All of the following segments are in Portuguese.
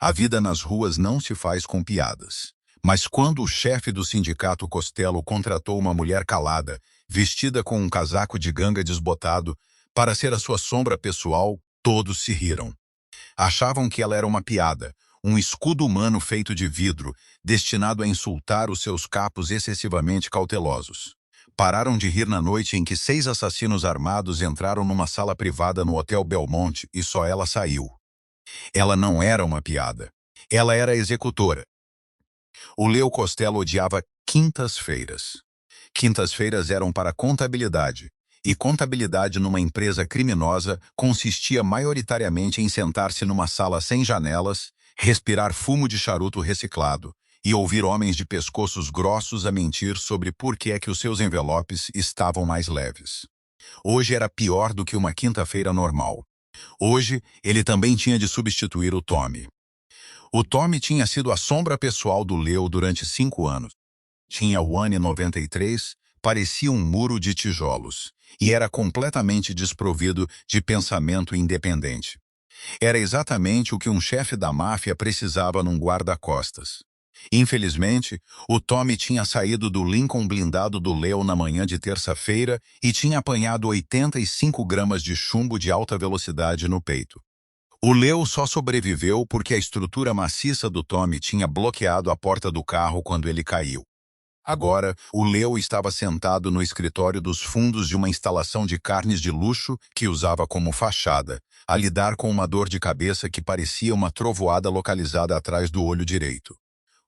A vida nas ruas não se faz com piadas. Mas quando o chefe do sindicato Costello contratou uma mulher calada, vestida com um casaco de ganga desbotado, para ser a sua sombra pessoal, todos se riram. Achavam que ela era uma piada, um escudo humano feito de vidro, destinado a insultar os seus capos excessivamente cautelosos. Pararam de rir na noite em que 6 assassinos armados entraram numa sala privada no Hotel Belmonte e só ela saiu. Ela não era uma piada. Ela era a executora. O Leo Costello odiava quintas-feiras. Quintas-feiras eram para contabilidade, e contabilidade numa empresa criminosa consistia maioritariamente em sentar-se numa sala sem janelas, respirar fumo de charuto reciclado e ouvir homens de pescoços grossos a mentir sobre por que é que os seus envelopes estavam mais leves. Hoje era pior do que uma quinta-feira normal. Hoje, ele também tinha de substituir o Tommy. O Tommy tinha sido a sombra pessoal do Leo durante 5 anos. Tinha o ano 93, parecia um muro de tijolos, e era completamente desprovido de pensamento independente. Era exatamente o que um chefe da máfia precisava num guarda-costas. Infelizmente, o Tommy tinha saído do Lincoln blindado do Leo na manhã de terça-feira e tinha apanhado 85 gramas de chumbo de alta velocidade no peito. O Leo só sobreviveu porque a estrutura maciça do Tommy tinha bloqueado a porta do carro quando ele caiu. Agora, o Leo estava sentado no escritório dos fundos de uma instalação de carnes de luxo que usava como fachada, a lidar com uma dor de cabeça que parecia uma trovoada localizada atrás do olho direito.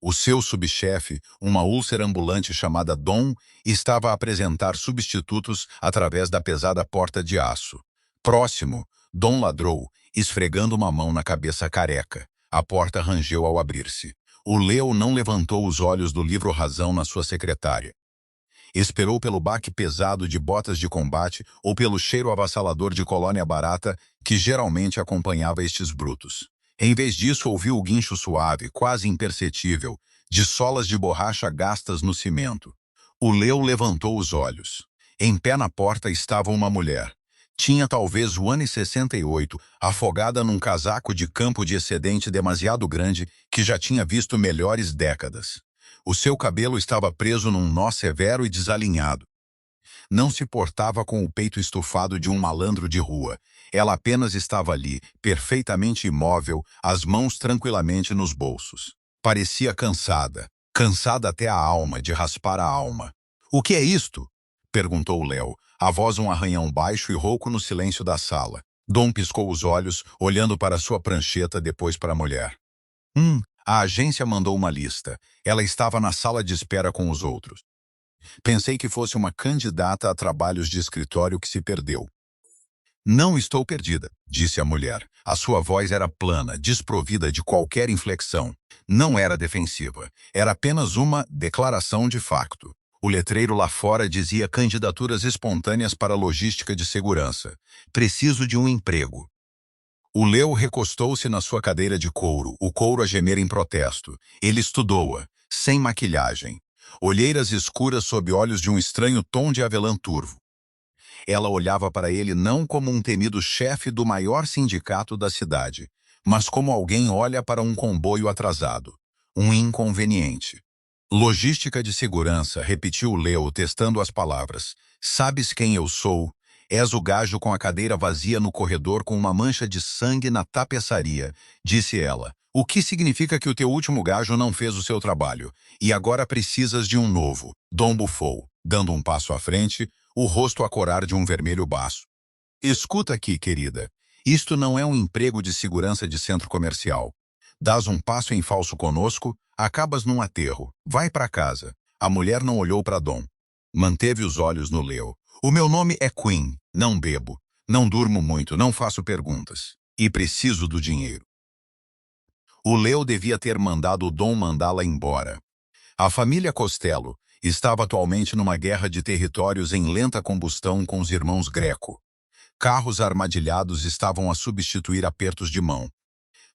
O seu subchefe, uma úlcera ambulante chamada Dom, estava a apresentar substitutos através da pesada porta de aço. Próximo, Dom ladrou, esfregando uma mão na cabeça careca. A porta rangeu ao abrir-se. O Leo não levantou os olhos do livro Razão na sua secretária. Esperou pelo baque pesado de botas de combate ou pelo cheiro avassalador de colônia barata que geralmente acompanhava estes brutos. Em vez disso, ouviu o guincho suave, quase imperceptível, de solas de borracha gastas no cimento. O Leo levantou os olhos. Em pé na porta estava uma mulher. Tinha talvez o ano 68, afogada num casaco de campo de excedente demasiado grande que já tinha visto melhores décadas. O seu cabelo estava preso num nó severo e desalinhado. Não se portava com o peito estufado de um malandro de rua. Ela apenas estava ali, perfeitamente imóvel, as mãos tranquilamente nos bolsos. Parecia cansada, cansada até a alma, de raspar a alma. "O que é isto?" perguntou Leo, a voz um arranhão baixo e rouco no silêncio da sala. Dom piscou os olhos, olhando para sua prancheta, depois para a mulher. A agência mandou uma lista. Ela estava na sala de espera com os outros. Pensei que fosse uma candidata a trabalhos de escritório que se perdeu. "Não estou perdida", disse a mulher. A sua voz era plana, desprovida de qualquer inflexão. Não era defensiva. Era apenas uma declaração de facto. O letreiro lá fora dizia candidaturas espontâneas para logística de segurança. "Preciso de um emprego." O Leo recostou-se na sua cadeira de couro, o couro a gemer em protesto. Ele estudou-a, sem maquilhagem. Olheiras escuras sob olhos de um estranho tom de avelã turvo. Ela olhava para ele não como um temido chefe do maior sindicato da cidade, mas como alguém olha para um comboio atrasado. Um inconveniente. "Logística de segurança", repetiu Leo, testando as palavras. "Sabes quem eu sou? És o gajo com a cadeira vazia no corredor com uma mancha de sangue na tapeçaria", disse ela. "O que significa que o teu último gajo não fez o seu trabalho, e agora precisas de um novo." Dom bufou, dando um passo à frente, o rosto a corar de um vermelho baço. "Escuta aqui, querida. Isto não é um emprego de segurança de centro comercial. Dás um passo em falso conosco, acabas num aterro. Vai para casa." A mulher não olhou para Dom. Manteve os olhos no Leo. "O meu nome é Quinn. Não bebo. Não durmo muito. Não faço perguntas. E preciso do dinheiro." O Leo devia ter mandado o Dom mandá-la embora. A família Costello estava atualmente numa guerra de territórios em lenta combustão com os irmãos Greco. Carros armadilhados estavam a substituir apertos de mão.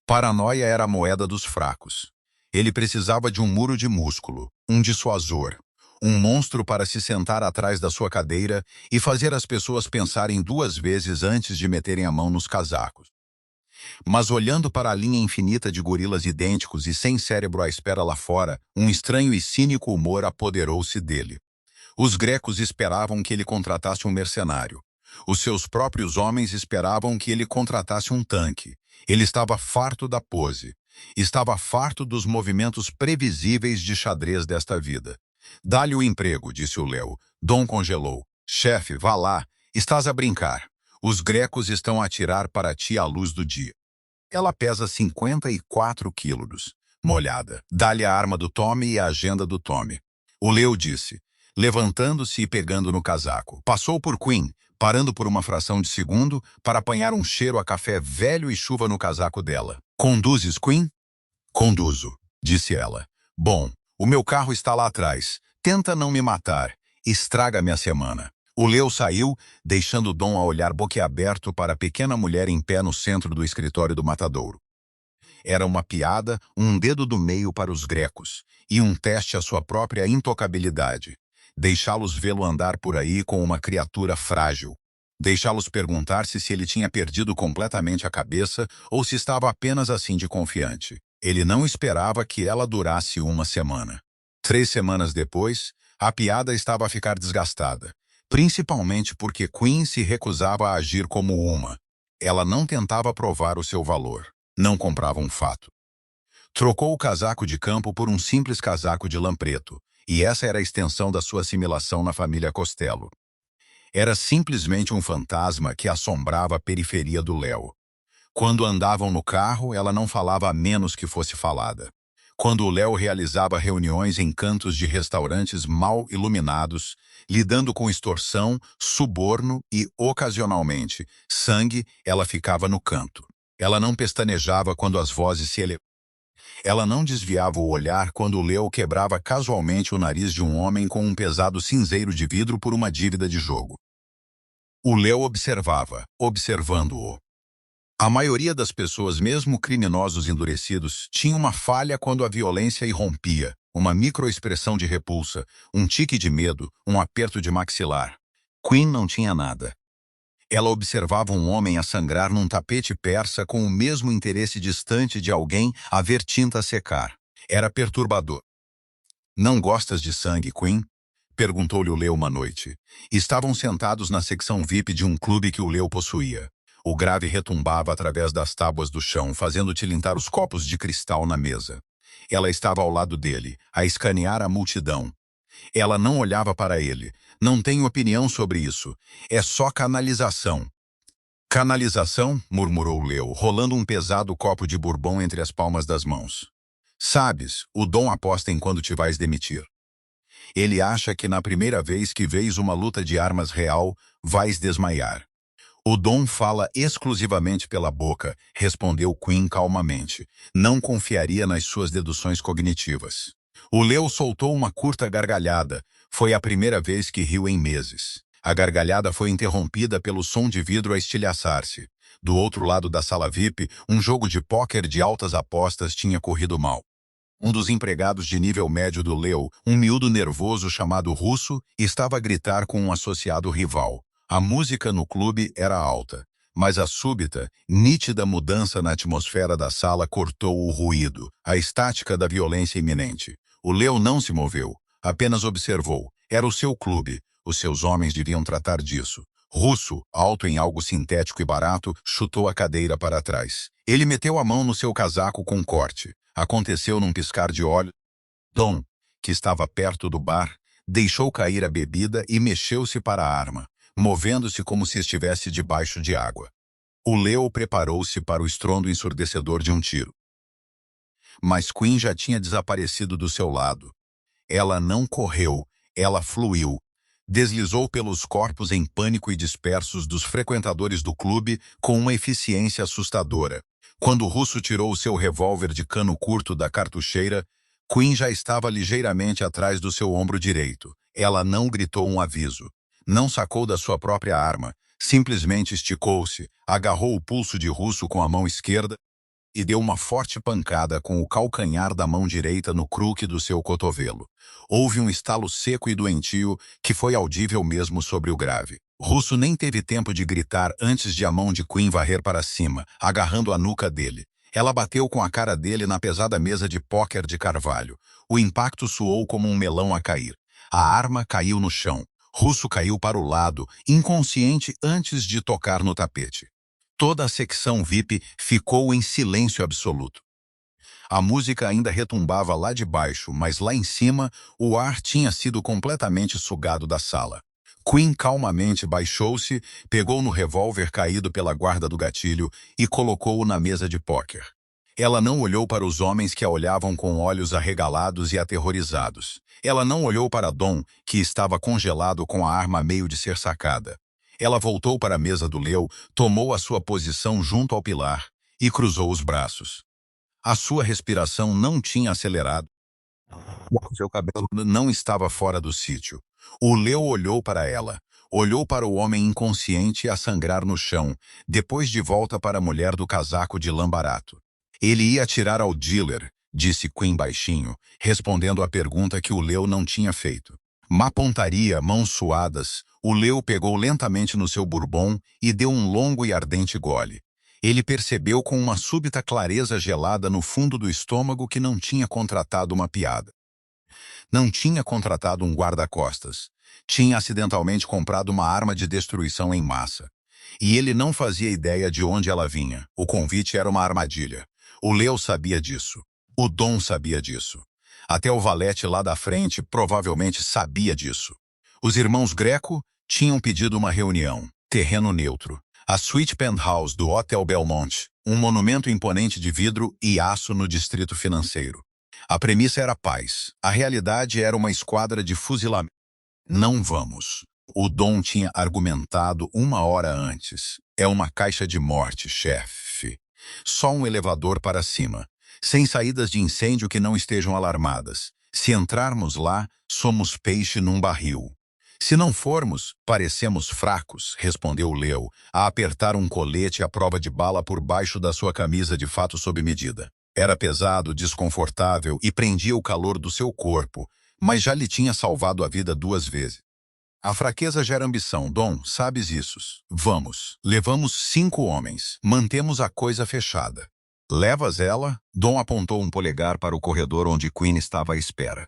Paranoia era a moeda dos fracos. Ele precisava de um muro de músculo, um dissuasor, um monstro para se sentar atrás da sua cadeira e fazer as pessoas pensarem 2 vezes antes de meterem a mão nos casacos. Mas olhando para a linha infinita de gorilas idênticos e sem cérebro à espera lá fora, um estranho e cínico humor apoderou-se dele. Os grecos esperavam que ele contratasse um mercenário. Os seus próprios homens esperavam que ele contratasse um tanque. Ele estava farto da pose. Estava farto dos movimentos previsíveis de xadrez desta vida. Dá-lhe o emprego, disse o Léo. Dom congelou. Chefe, vá lá. Estás a brincar. Os grecos estão a atirar para ti à luz do dia. Ela pesa 54 quilos. Molhada. Dá-lhe a arma do Tommy e a agenda do Tommy. O Leo disse, levantando-se e pegando no casaco. Passou por Queen, parando por uma fração de segundo para apanhar um cheiro a café velho e chuva no casaco dela. Conduzes, Queen? Conduzo, disse ela. Bom, o meu carro está lá atrás. Tenta não me matar. Estraga minha semana. O Leo saiu, deixando Dom a olhar boquiaberto para a pequena mulher em pé no centro do escritório do matadouro. Era uma piada, um dedo do meio para os grecos, e um teste à sua própria intocabilidade. Deixá-los vê-lo andar por aí com uma criatura frágil. Deixá-los perguntar-se se ele tinha perdido completamente a cabeça ou se estava apenas assim de confiante. Ele não esperava que ela durasse uma semana. 3 semanas depois, a piada estava a ficar desgastada. Principalmente porque Queen se recusava a agir como uma. Ela não tentava provar o seu valor. Não comprava um fato. Trocou o casaco de campo por um simples casaco de lã preto, e essa era a extensão da sua assimilação na família Costello. Era simplesmente um fantasma que assombrava a periferia do Léo. Quando andavam no carro, ela não falava a menos que fosse falada. Quando o Léo realizava reuniões em cantos de restaurantes mal iluminados, lidando com extorsão, suborno e, ocasionalmente, sangue, ela ficava no canto. Ela não pestanejava quando as vozes se elevavam. Ela não desviava o olhar quando o Léo quebrava casualmente o nariz de um homem com um pesado cinzeiro de vidro por uma dívida de jogo. O Léo observava, observando-o. A maioria das pessoas, mesmo criminosos endurecidos, tinha uma falha quando a violência irrompia, uma microexpressão de repulsa, um tique de medo, um aperto de maxilar. Queen não tinha nada. Ela observava um homem a sangrar num tapete persa com o mesmo interesse distante de alguém a ver tinta secar. Era perturbador. Não gostas de sangue, Queen? Perguntou-lhe o Leo uma noite. Estavam sentados na secção VIP de um clube que o Leo possuía. O grave retumbava através das tábuas do chão, fazendo tilintar os copos de cristal na mesa. Ela estava ao lado dele, a escanear a multidão. Ela não olhava para ele. Não tenho opinião sobre isso. É só canalização. Canalização? Murmurou Leo, rolando um pesado copo de bourbon entre as palmas das mãos. Sabes, o Dom aposta em quando te vais demitir. Ele acha que na primeira vez que vês uma luta de armas real, vais desmaiar. O Dom fala exclusivamente pela boca, respondeu Queen calmamente. Não confiaria nas suas deduções cognitivas. O Leo soltou uma curta gargalhada. Foi a primeira vez que riu em meses. A gargalhada foi interrompida pelo som de vidro a estilhaçar-se. Do outro lado da sala VIP, um jogo de póquer de altas apostas tinha corrido mal. Um dos empregados de nível médio do Leo, um miúdo nervoso chamado Russo, estava a gritar com um associado rival. A música no clube era alta, mas a súbita, nítida mudança na atmosfera da sala cortou o ruído, a estática da violência iminente. O Leo não se moveu, apenas observou. Era o seu clube. Os seus homens deviam tratar disso. Russo, alto em algo sintético e barato, chutou a cadeira para trás. Ele meteu a mão no seu casaco com corte. Aconteceu num piscar de olhos. Dom, que estava perto do bar, deixou cair a bebida e mexeu-se para a arma, movendo-se como se estivesse debaixo de água. O Leo preparou-se para o estrondo ensurdecedor de um tiro. Mas Queen já tinha desaparecido do seu lado. Ela não correu, ela fluiu. Deslizou pelos corpos em pânico e dispersos dos frequentadores do clube com uma eficiência assustadora. Quando o russo tirou o seu revólver de cano curto da cartucheira, Queen já estava ligeiramente atrás do seu ombro direito. Ela não gritou um aviso. Não sacou da sua própria arma. Simplesmente esticou-se, agarrou o pulso de Russo com a mão esquerda e deu uma forte pancada com o calcanhar da mão direita no cruque do seu cotovelo. Houve um estalo seco e doentio que foi audível mesmo sobre o grave. Russo nem teve tempo de gritar antes de a mão de Quinn varrer para cima, agarrando a nuca dele. Ela bateu com a cara dele na pesada mesa de póquer de carvalho. O impacto soou como um melão a cair. A arma caiu no chão. Russo caiu para o lado, inconsciente antes de tocar no tapete. Toda a secção VIP ficou em silêncio absoluto. A música ainda retumbava lá de baixo, mas lá em cima, o ar tinha sido completamente sugado da sala. Quinn calmamente baixou-se, pegou no revólver caído pela guarda do gatilho e colocou-o na mesa de póquer. Ela não olhou para os homens que a olhavam com olhos arregalados e aterrorizados. Ela não olhou para Dom, que estava congelado com a arma a meio de ser sacada. Ela voltou para a mesa do Leo, tomou a sua posição junto ao pilar e cruzou os braços. A sua respiração não tinha acelerado. Seu cabelo não estava fora do sítio. O Leo olhou para ela. Olhou para o homem inconsciente a sangrar no chão, depois de volta para a mulher do casaco de lã barato. Ele ia atirar ao dealer, disse Quinn baixinho, respondendo à pergunta que o Leo não tinha feito. Má pontaria, mãos suadas, o Leo pegou lentamente no seu bourbon e deu um longo e ardente gole. Ele percebeu com uma súbita clareza gelada no fundo do estômago que não tinha contratado uma piada. Não tinha contratado um guarda-costas. Tinha acidentalmente comprado uma arma de destruição em massa. E ele não fazia ideia de onde ela vinha. O convite era uma armadilha. O Leo sabia disso. O Dom sabia disso. Até o valete lá da frente provavelmente sabia disso. Os irmãos Greco tinham pedido uma reunião. Terreno neutro. A suíte penthouse do Hotel Belmont, um monumento imponente de vidro e aço no distrito financeiro. A premissa era paz. A realidade era uma esquadra de fuzilamento. Não vamos. O Dom tinha argumentado 1 hora antes. É uma caixa de morte, chefe. Só um elevador para cima. Sem saídas de incêndio que não estejam alarmadas. Se entrarmos lá, somos peixe num barril. Se não formos, parecemos fracos, respondeu Leo, a apertar um colete à prova de bala por baixo da sua camisa de fato sob medida. Era pesado, desconfortável e prendia o calor do seu corpo, mas já lhe tinha salvado a vida 2 vezes. A fraqueza gera ambição, Dom, sabes isso. Vamos. Levamos 5 homens. Mantemos a coisa fechada. Levas ela? Dom apontou um polegar para o corredor onde Quinn estava à espera.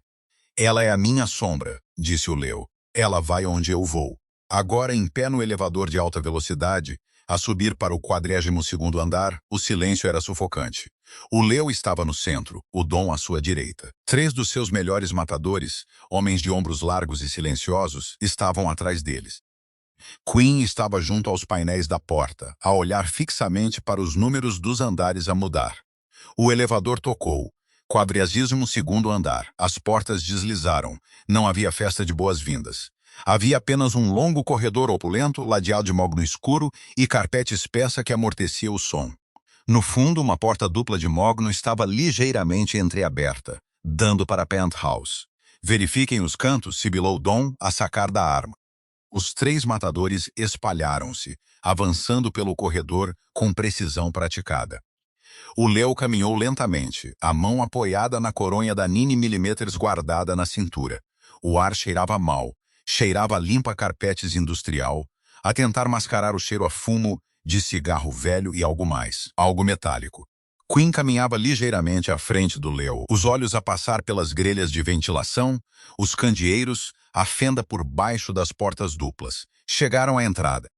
Ela é a minha sombra, disse o Leo. Ela vai onde eu vou. Agora em pé no elevador de alta velocidade, a subir para o 42º andar, o silêncio era sufocante. O Leo estava no centro, o Dom à sua direita. 3 dos seus melhores matadores, homens de ombros largos e silenciosos, estavam atrás deles. Quinn estava junto aos painéis da porta, a olhar fixamente para os números dos andares a mudar. O elevador tocou. 42º andar. As portas deslizaram. Não havia festa de boas-vindas. Havia apenas um longo corredor opulento, ladeado de mogno escuro e carpete espessa que amortecia o som. No fundo, uma porta dupla de mogno estava ligeiramente entreaberta, dando para a penthouse. Verifiquem os cantos, sibilou Dom, a sacar da arma. Os 3 matadores espalharam-se, avançando pelo corredor com precisão praticada. O Leo caminhou lentamente, a mão apoiada na coronha da Nine mm guardada na cintura. O ar cheirava mal, cheirava limpa carpetes industrial, a tentar mascarar o cheiro a fumo, de cigarro velho e algo mais, algo metálico. Quinn caminhava ligeiramente à frente do Leo, os olhos a passar pelas grelhas de ventilação, os candeeiros, a fenda por baixo das portas duplas. Chegaram à entrada.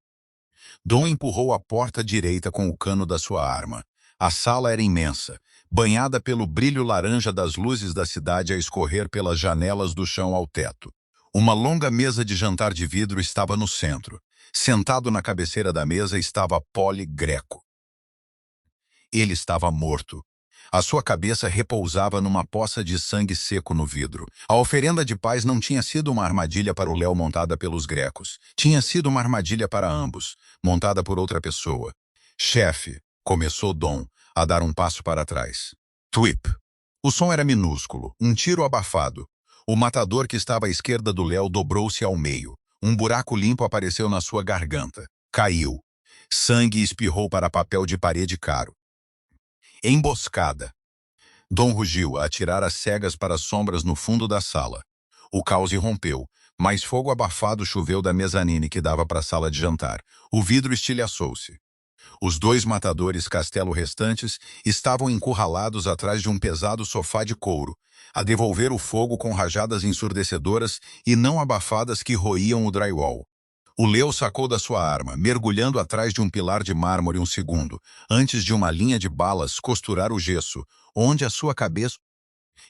Dom empurrou a porta direita com o cano da sua arma. A sala era imensa, banhada pelo brilho laranja das luzes da cidade a escorrer pelas janelas do chão ao teto. Uma longa mesa de jantar de vidro estava no centro. Sentado na cabeceira da mesa estava Polly Greco. Ele estava morto. A sua cabeça repousava numa poça de sangue seco no vidro. A oferenda de paz não tinha sido uma armadilha para o Leo montada pelos grecos. Tinha sido uma armadilha para ambos, montada por outra pessoa. Chefe, começou Dom, a dar um passo para trás. Twip. O som era minúsculo, um tiro abafado. O matador que estava à esquerda do Leo dobrou-se ao meio. Um buraco limpo apareceu na sua garganta. Caiu. Sangue espirrou para papel de parede caro. Emboscada. Dom rugiu a atirar as cegas para as sombras no fundo da sala. O caos irrompeu, Mas fogo abafado choveu da mezanine que dava para a sala de jantar. O vidro estilhaçou-se. Os dois matadores castelo restantes estavam encurralados atrás de um pesado sofá de couro, a devolver o fogo com rajadas ensurdecedoras e não abafadas que roíam o drywall. O Leo sacou da sua arma, mergulhando atrás de um pilar de mármore um segundo, antes de uma linha de balas costurar o gesso, onde a sua cabeça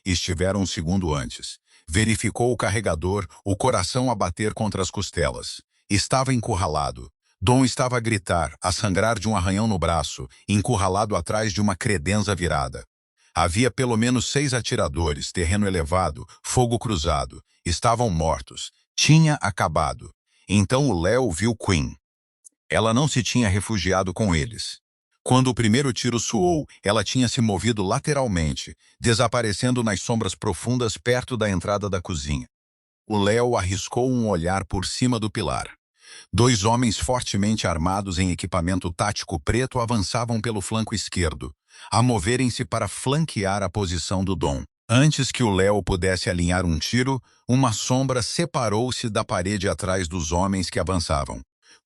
estivera um segundo antes. Verificou o carregador, o coração a bater contra as costelas. Estava encurralado. Dom estava a gritar, a sangrar de um arranhão no braço, encurralado atrás de uma credenza virada. Havia pelo menos 6 atiradores, terreno elevado, fogo cruzado. Estavam mortos. Tinha acabado. Então o Leo viu Queen. Ela não se tinha refugiado com eles. Quando o primeiro tiro soou, ela tinha se movido lateralmente, desaparecendo nas sombras profundas perto da entrada da cozinha. O Leo arriscou um olhar por cima do pilar. 2 homens fortemente armados em equipamento tático preto avançavam pelo flanco esquerdo, a moverem-se para flanquear a posição do Dom. Antes que o Leo pudesse alinhar um tiro, uma sombra separou-se da parede atrás dos homens que avançavam.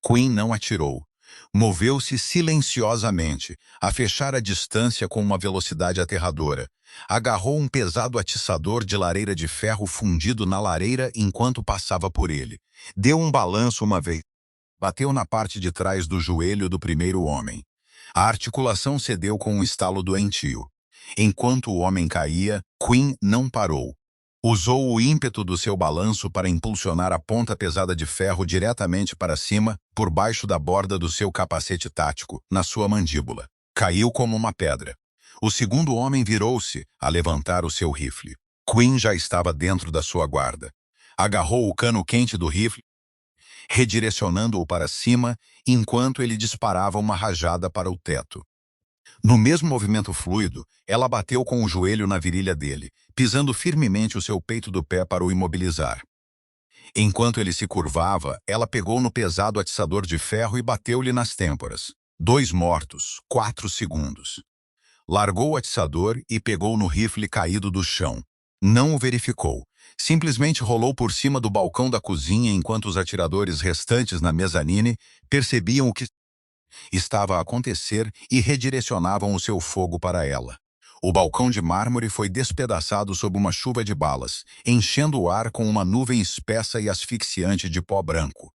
Queen não atirou. Moveu-se silenciosamente, a fechar a distância com uma velocidade aterradora. Agarrou um pesado atiçador de lareira de ferro fundido na lareira enquanto passava por ele. Deu um balanço uma vez. Bateu na parte de trás do joelho do primeiro homem. A articulação cedeu com um estalo doentio. Enquanto o homem caía, Queen não parou. Usou o ímpeto do seu balanço para impulsionar a ponta pesada de ferro diretamente para cima, por baixo da borda do seu capacete tático, na sua mandíbula. Caiu como uma pedra. O segundo homem virou-se a levantar o seu rifle. Queen já estava dentro da sua guarda. Agarrou o cano quente do rifle, redirecionando-o para cima, enquanto ele disparava uma rajada para o teto. No mesmo movimento fluido, ela bateu com o joelho na virilha dele, pisando firmemente o seu peito do pé para o imobilizar. Enquanto ele se curvava, ela pegou no pesado atiçador de ferro e bateu-lhe nas têmporas. 2 mortos, 4 segundos. Largou o atiçador e pegou no rifle caído do chão. Não o verificou. Simplesmente rolou por cima do balcão da cozinha enquanto os atiradores restantes na mezanine percebiam o que estava a acontecer e redirecionavam o seu fogo para ela. O balcão de mármore foi despedaçado sob uma chuva de balas, enchendo o ar com uma nuvem espessa e asfixiante de pó branco.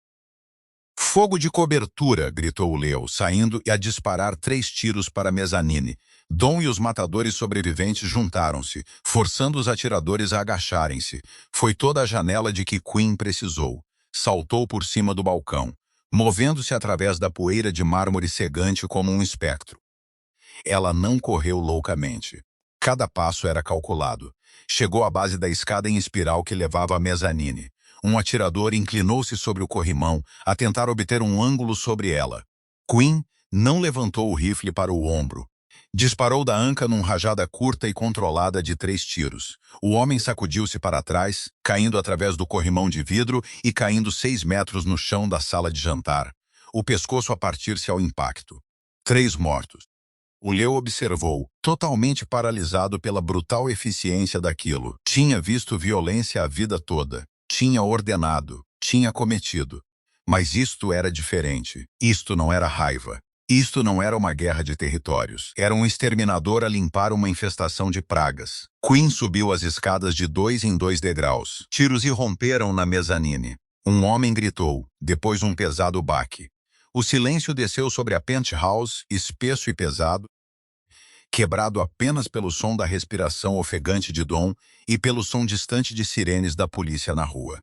"Fogo de cobertura!" gritou o Leo, saindo e a disparar 3 tiros para a mezanine. Dom e os matadores sobreviventes juntaram-se, forçando os atiradores a agacharem-se. Foi toda a janela de que Queen precisou. Saltou por cima do balcão, movendo-se através da poeira de mármore cegante como um espectro. Ela não correu loucamente. Cada passo era calculado. Chegou à base da escada em espiral que levava à mezanine. Um atirador inclinou-se sobre o corrimão, a tentar obter um ângulo sobre ela. Queen não levantou o rifle para o ombro. Disparou da anca num rajada curta e controlada de 3 tiros. O homem sacudiu-se para trás, caindo através do corrimão de vidro e caindo 6 metros no chão da sala de jantar, o pescoço a partir-se ao impacto. 3 mortos. O Leo observou, totalmente paralisado pela brutal eficiência daquilo. Tinha visto violência a vida toda. Tinha ordenado. Tinha cometido. Mas isto era diferente. Isto não era raiva. Isto não era uma guerra de territórios. Era um exterminador a limpar uma infestação de pragas. Queen subiu as escadas de 2 em 2 degraus. Tiros irromperam na mezanine. Um homem gritou, depois um pesado baque. O silêncio desceu sobre a penthouse, espesso e pesado, quebrado apenas pelo som da respiração ofegante de Dom e pelo som distante de sirenes da polícia na rua.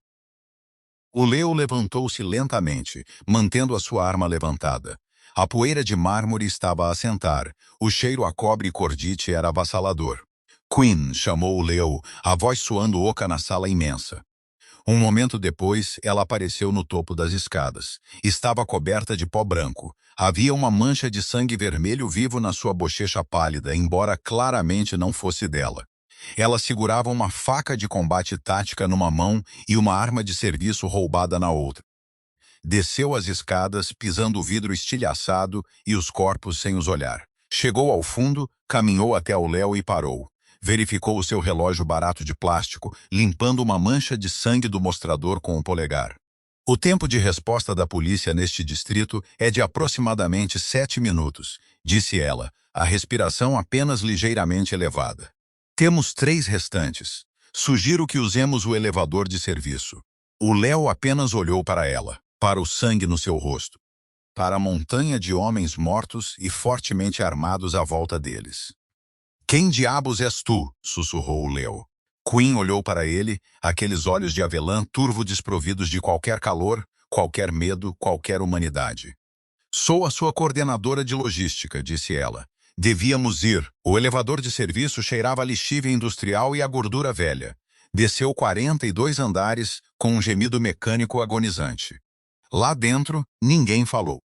O Leo levantou-se lentamente, mantendo a sua arma levantada. A poeira de mármore estava a assentar. O cheiro a cobre e cordite era avassalador. "Queen!" chamou o Leo, a voz soando oca na sala imensa. Um momento depois, ela apareceu no topo das escadas. Estava coberta de pó branco. Havia uma mancha de sangue vermelho vivo na sua bochecha pálida, embora claramente não fosse dela. Ela segurava uma faca de combate tática numa mão e uma arma de serviço roubada na outra. Desceu as escadas, pisando o vidro estilhaçado e os corpos sem os olhar. Chegou ao fundo, caminhou até o Leo e parou. Verificou o seu relógio barato de plástico, limpando uma mancha de sangue do mostrador com o polegar. O tempo de resposta da polícia neste distrito é de aproximadamente 7 minutos, disse ela, a respiração apenas ligeiramente elevada. Temos 3 restantes. Sugiro que usemos o elevador de serviço. O Léo apenas olhou para ela, para o sangue no seu rosto, para a montanha de homens mortos e fortemente armados à volta deles. Quem diabos és tu? Sussurrou o Léo. Quinn olhou para ele, aqueles olhos de avelã turvo desprovidos de qualquer calor, qualquer medo, qualquer humanidade. Sou a sua coordenadora de logística, disse ela. Devíamos ir. O elevador de serviço cheirava a lixívia industrial e a gordura velha. Desceu 42 andares com um gemido mecânico agonizante. Lá dentro, ninguém falou.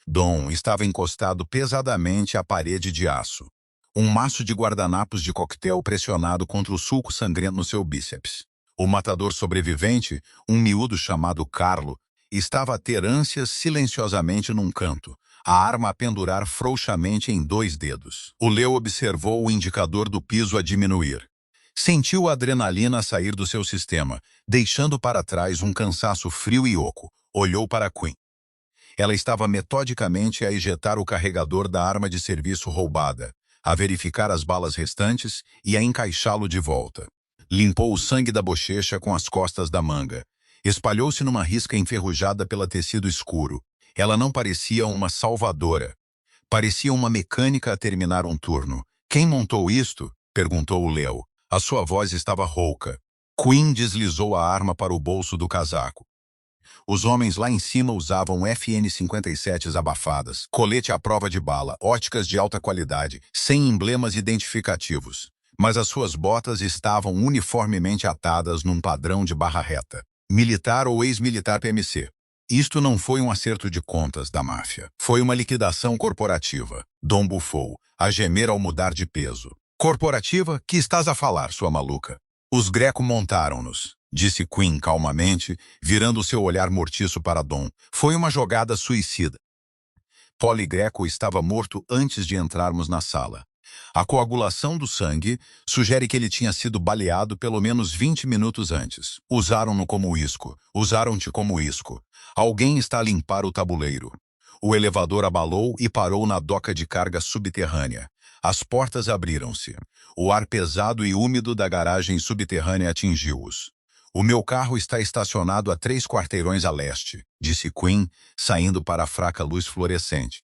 Dom estava encostado pesadamente à parede de aço. Um maço de guardanapos de coquetel pressionado contra o sulco sangrento no seu bíceps. O matador sobrevivente, um miúdo chamado Carlo, estava a ter ânsias silenciosamente num canto, a arma a pendurar frouxamente em 2 dedos. O Leo observou o indicador do piso a diminuir. Sentiu a adrenalina sair do seu sistema, deixando para trás um cansaço frio e oco. Olhou para Quinn. Ela estava metodicamente a ejetar o carregador da arma de serviço roubada, a verificar as balas restantes e a encaixá-lo de volta. Limpou o sangue da bochecha com as costas da manga. Espalhou-se numa risca enferrujada pelo tecido escuro. Ela não parecia uma salvadora. Parecia uma mecânica a terminar um turno. Quem montou isto? Perguntou o Leo. A sua voz estava rouca. Quinn deslizou a arma para o bolso do casaco. Os homens lá em cima usavam FN-57s abafadas, colete à prova de bala, óticas de alta qualidade, sem emblemas identificativos. Mas as suas botas estavam uniformemente atadas num padrão de barra reta. Militar ou ex-militar PMC. Isto não foi um acerto de contas da máfia. Foi uma liquidação corporativa. Dom bufou, a gemer ao mudar de peso. Corporativa? Que estás a falar, sua maluca? Os Greco montaram-nos, disse Quinn calmamente, virando seu olhar mortiço para Dom. Foi uma jogada suicida. Polly Greco estava morto antes de entrarmos na sala. A coagulação do sangue sugere que ele tinha sido baleado pelo menos 20 minutos antes. Usaram-no como isco. Usaram-te como isco. Alguém está a limpar o tabuleiro. O elevador abalou e parou na doca de carga subterrânea. As portas abriram-se. O ar pesado e úmido da garagem subterrânea atingiu-os. O meu carro está estacionado a 3 quarteirões a leste, disse Quinn, saindo para a fraca luz fluorescente.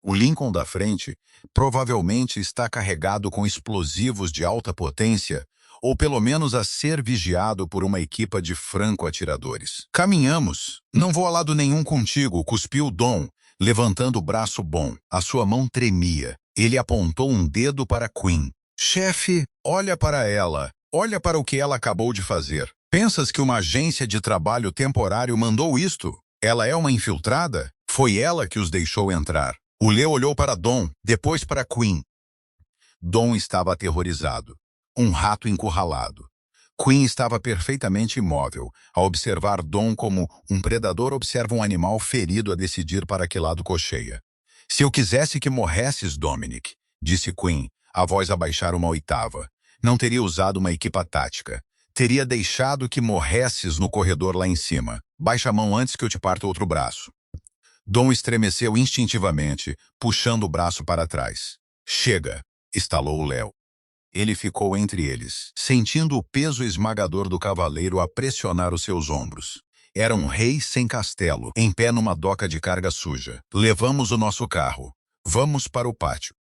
O Lincoln da frente provavelmente está carregado com explosivos de alta potência, ou pelo menos a ser vigiado por uma equipa de franco-atiradores. Caminhamos. Não vou a lado nenhum contigo, cuspiu Dom, levantando o braço bom. A sua mão tremia. Ele apontou um dedo para Quinn. Chefe, olha para ela. Olha para o que ela acabou de fazer. Pensas que uma agência de trabalho temporário mandou isto? Ela é uma infiltrada? Foi ela que os deixou entrar. O Leo olhou para Dom, depois para Quinn. Dom estava aterrorizado. Um rato encurralado. Quinn estava perfeitamente imóvel, a observar Dom como um predador observa um animal ferido a decidir para que lado cocheia. Se eu quisesse que morresses, Dominic, disse Quinn, a voz a baixar uma oitava, não teria usado uma equipa tática. Teria deixado que morresses no corredor lá em cima. Baixa a mão antes que eu te parta outro braço. Dom estremeceu instintivamente, puxando o braço para trás. Chega, estalou o Léo. Ele ficou entre eles, sentindo o peso esmagador do cavaleiro a pressionar os seus ombros. Era um rei sem castelo, em pé numa doca de carga suja. Levamos o nosso carro. Vamos para o pátio.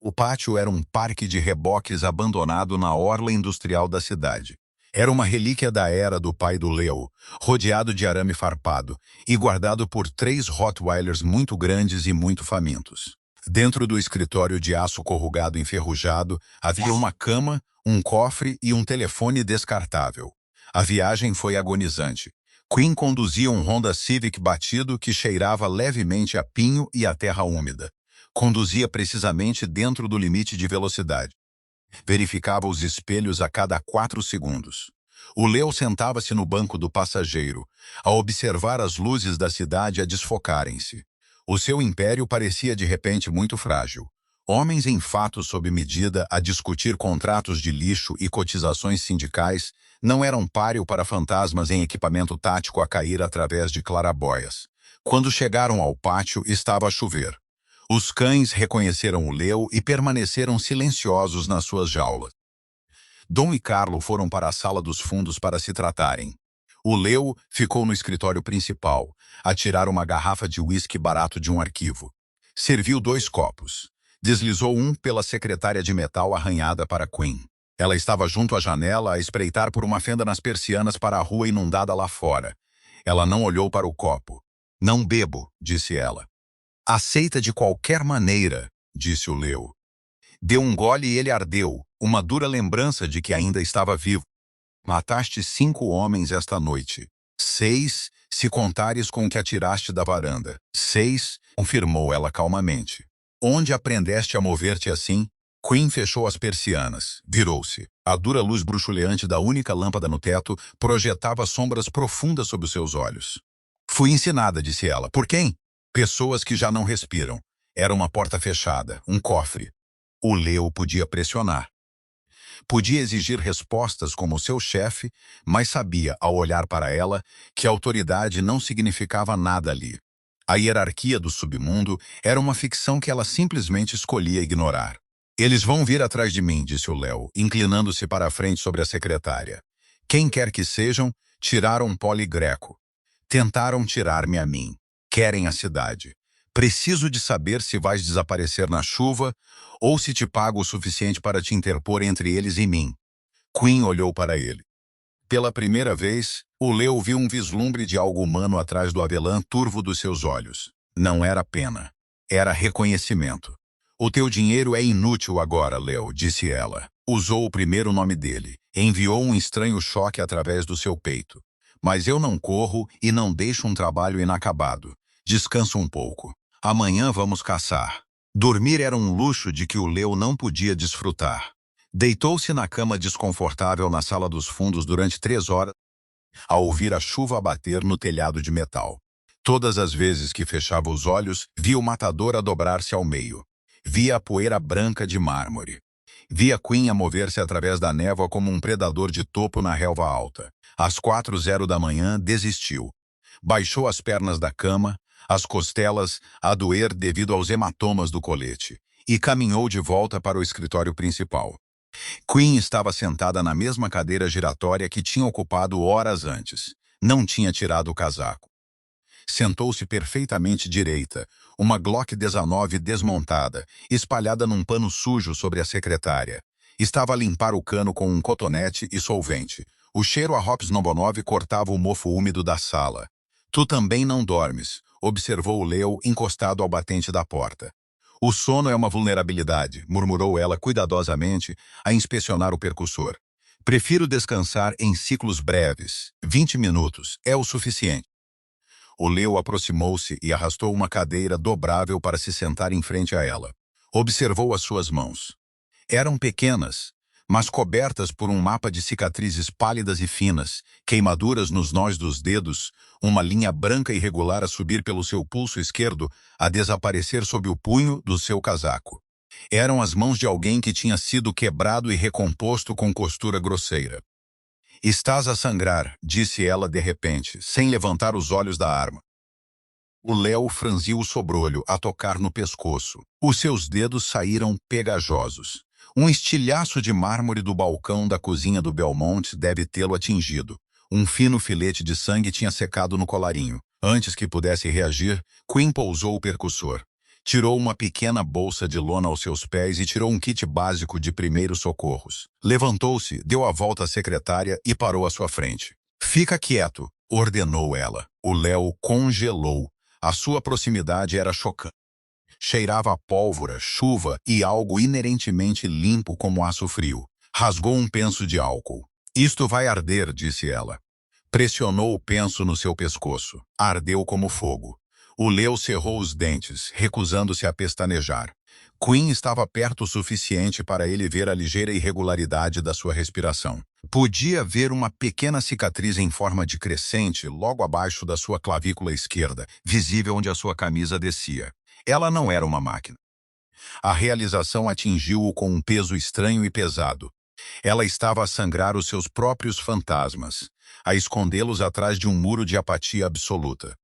O pátio era um parque de reboques abandonado na orla industrial da cidade. Era uma relíquia da era do pai do Leo, rodeado de arame farpado e guardado por 3 Rottweilers muito grandes e muito famintos. Dentro do escritório de aço corrugado enferrujado, havia uma cama, um cofre e um telefone descartável. A viagem foi agonizante. Quinn conduzia um Honda Civic batido que cheirava levemente a pinho e a terra úmida. Conduzia precisamente dentro do limite de velocidade. Verificava os espelhos a cada 4 segundos. O Leo sentava-se no banco do passageiro, a observar as luzes da cidade a desfocarem-se. O seu império parecia de repente muito frágil. Homens em fato sob medida a discutir contratos de lixo e cotizações sindicais não eram páreo para fantasmas em equipamento tático a cair através de clarabóias. Quando chegaram ao pátio, estava a chover. Os cães reconheceram o Leo e permaneceram silenciosos nas suas jaulas. Dom e Carlo foram para a sala dos fundos para se tratarem. O Leo ficou no escritório principal, a tirar uma garrafa de uísque barato de um arquivo. Serviu 2 copos. Deslizou um pela secretária de metal arranhada para Queen. Ela estava junto à janela a espreitar por uma fenda nas persianas para a rua inundada lá fora. Ela não olhou para o copo. Não bebo, disse ela. Aceita de qualquer maneira, disse o Leo. Deu um gole e ele ardeu, uma dura lembrança de que ainda estava vivo. Mataste 5 homens esta noite. 6, se contares com o que atiraste da varanda. 6, confirmou ela calmamente. Onde aprendeste a mover-te assim? Queen fechou as persianas. Virou-se. A dura luz bruxuleante da única lâmpada no teto projetava sombras profundas sob os seus olhos. Fui ensinada, disse ela. Por quem? Pessoas que já não respiram. Era uma porta fechada, um cofre. O Leo podia pressionar. Podia exigir respostas como seu chefe, mas sabia, ao olhar para ela, que a autoridade não significava nada ali. A hierarquia do submundo era uma ficção que ela simplesmente escolhia ignorar. Eles vão vir atrás de mim, disse o Leo, inclinando-se para a frente sobre a secretária. Quem quer que sejam, tiraram Polly Greco. Tentaram tirar-me a mim. Querem a cidade. Preciso de saber se vais desaparecer na chuva ou se te pago o suficiente para te interpor entre eles e mim. Queen olhou para ele. Pela primeira vez, o Leo viu um vislumbre de algo humano atrás do avelã turvo dos seus olhos. Não era pena. Era reconhecimento. O teu dinheiro é inútil agora, Leo, disse ela. Usou o primeiro nome dele. Enviou um estranho choque através do seu peito. Mas eu não corro e não deixo um trabalho inacabado. Descansa um pouco. Amanhã vamos caçar. Dormir era um luxo de que o Leo não podia desfrutar. Deitou-se na cama desconfortável na sala dos fundos durante 3 horas, a ouvir a chuva bater no telhado de metal. Todas as vezes que fechava os olhos, via o matador a dobrar-se ao meio. Via a poeira branca de mármore. Via Queen a mover-se através da névoa como um predador de topo na relva alta. Às 4h da manhã, desistiu. Baixou as pernas da cama, as costelas a doer devido aos hematomas do colete, e caminhou de volta para o escritório principal. Queen estava sentada na mesma cadeira giratória que tinha ocupado horas antes. Não tinha tirado o casaco. Sentou-se perfeitamente direita, uma Glock 19 desmontada, espalhada num pano sujo sobre a secretária. Estava a limpar o cano com um cotonete e solvente. O cheiro a hops Novonov cortava o mofo úmido da sala. Tu também não dormes, observou o Leo encostado ao batente da porta. O sono é uma vulnerabilidade, murmurou ela cuidadosamente a inspecionar o percussor. Prefiro descansar em ciclos breves. 20 minutos é o suficiente. O Leo aproximou-se e arrastou uma cadeira dobrável para se sentar em frente a ela. Observou as suas mãos. Eram pequenas, mas cobertas por um mapa de cicatrizes pálidas e finas, queimaduras nos nós dos dedos, uma linha branca irregular a subir pelo seu pulso esquerdo, a desaparecer sob o punho do seu casaco. Eram as mãos de alguém que tinha sido quebrado e recomposto com costura grosseira. Estás a sangrar, disse ela de repente, sem levantar os olhos da arma. O Leo franziu o sobrolho a tocar no pescoço. Os seus dedos saíram pegajosos. Um estilhaço de mármore do balcão da cozinha do Belmont deve tê-lo atingido. Um fino filete de sangue tinha secado no colarinho. Antes que pudesse reagir, Queen pousou o percussor. Tirou uma pequena bolsa de lona aos seus pés e tirou um kit básico de primeiros socorros. Levantou-se, deu a volta à secretária e parou à sua frente. Fica quieto, ordenou ela. O Leo congelou. A sua proximidade era chocante. Cheirava a pólvora, chuva e algo inerentemente limpo como aço frio. Rasgou um penso de álcool. Isto vai arder, disse ela. Pressionou o penso no seu pescoço. Ardeu como fogo. O Leo cerrou os dentes, recusando-se a pestanejar. Queen estava perto o suficiente para ele ver a ligeira irregularidade da sua respiração. Podia ver uma pequena cicatriz em forma de crescente logo abaixo da sua clavícula esquerda, visível onde a sua camisa descia. Ela não era uma máquina. A realização atingiu-o com um peso estranho e pesado. Ela estava a sangrar os seus próprios fantasmas, a escondê-los atrás de um muro de apatia absoluta.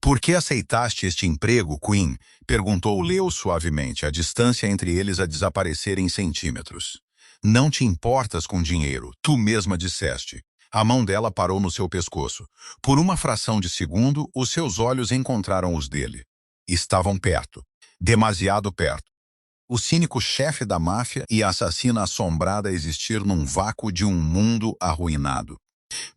«Por que aceitaste este emprego, Queen?» perguntou Leo suavemente, a distância entre eles a desaparecer em centímetros. «Não te importas com dinheiro, tu mesma disseste». A mão dela parou no seu pescoço. Por uma fração de segundo, os seus olhos encontraram os dele. Estavam perto. Demasiado perto. O cínico chefe da máfia e a assassina assombrada a existir num vácuo de um mundo arruinado.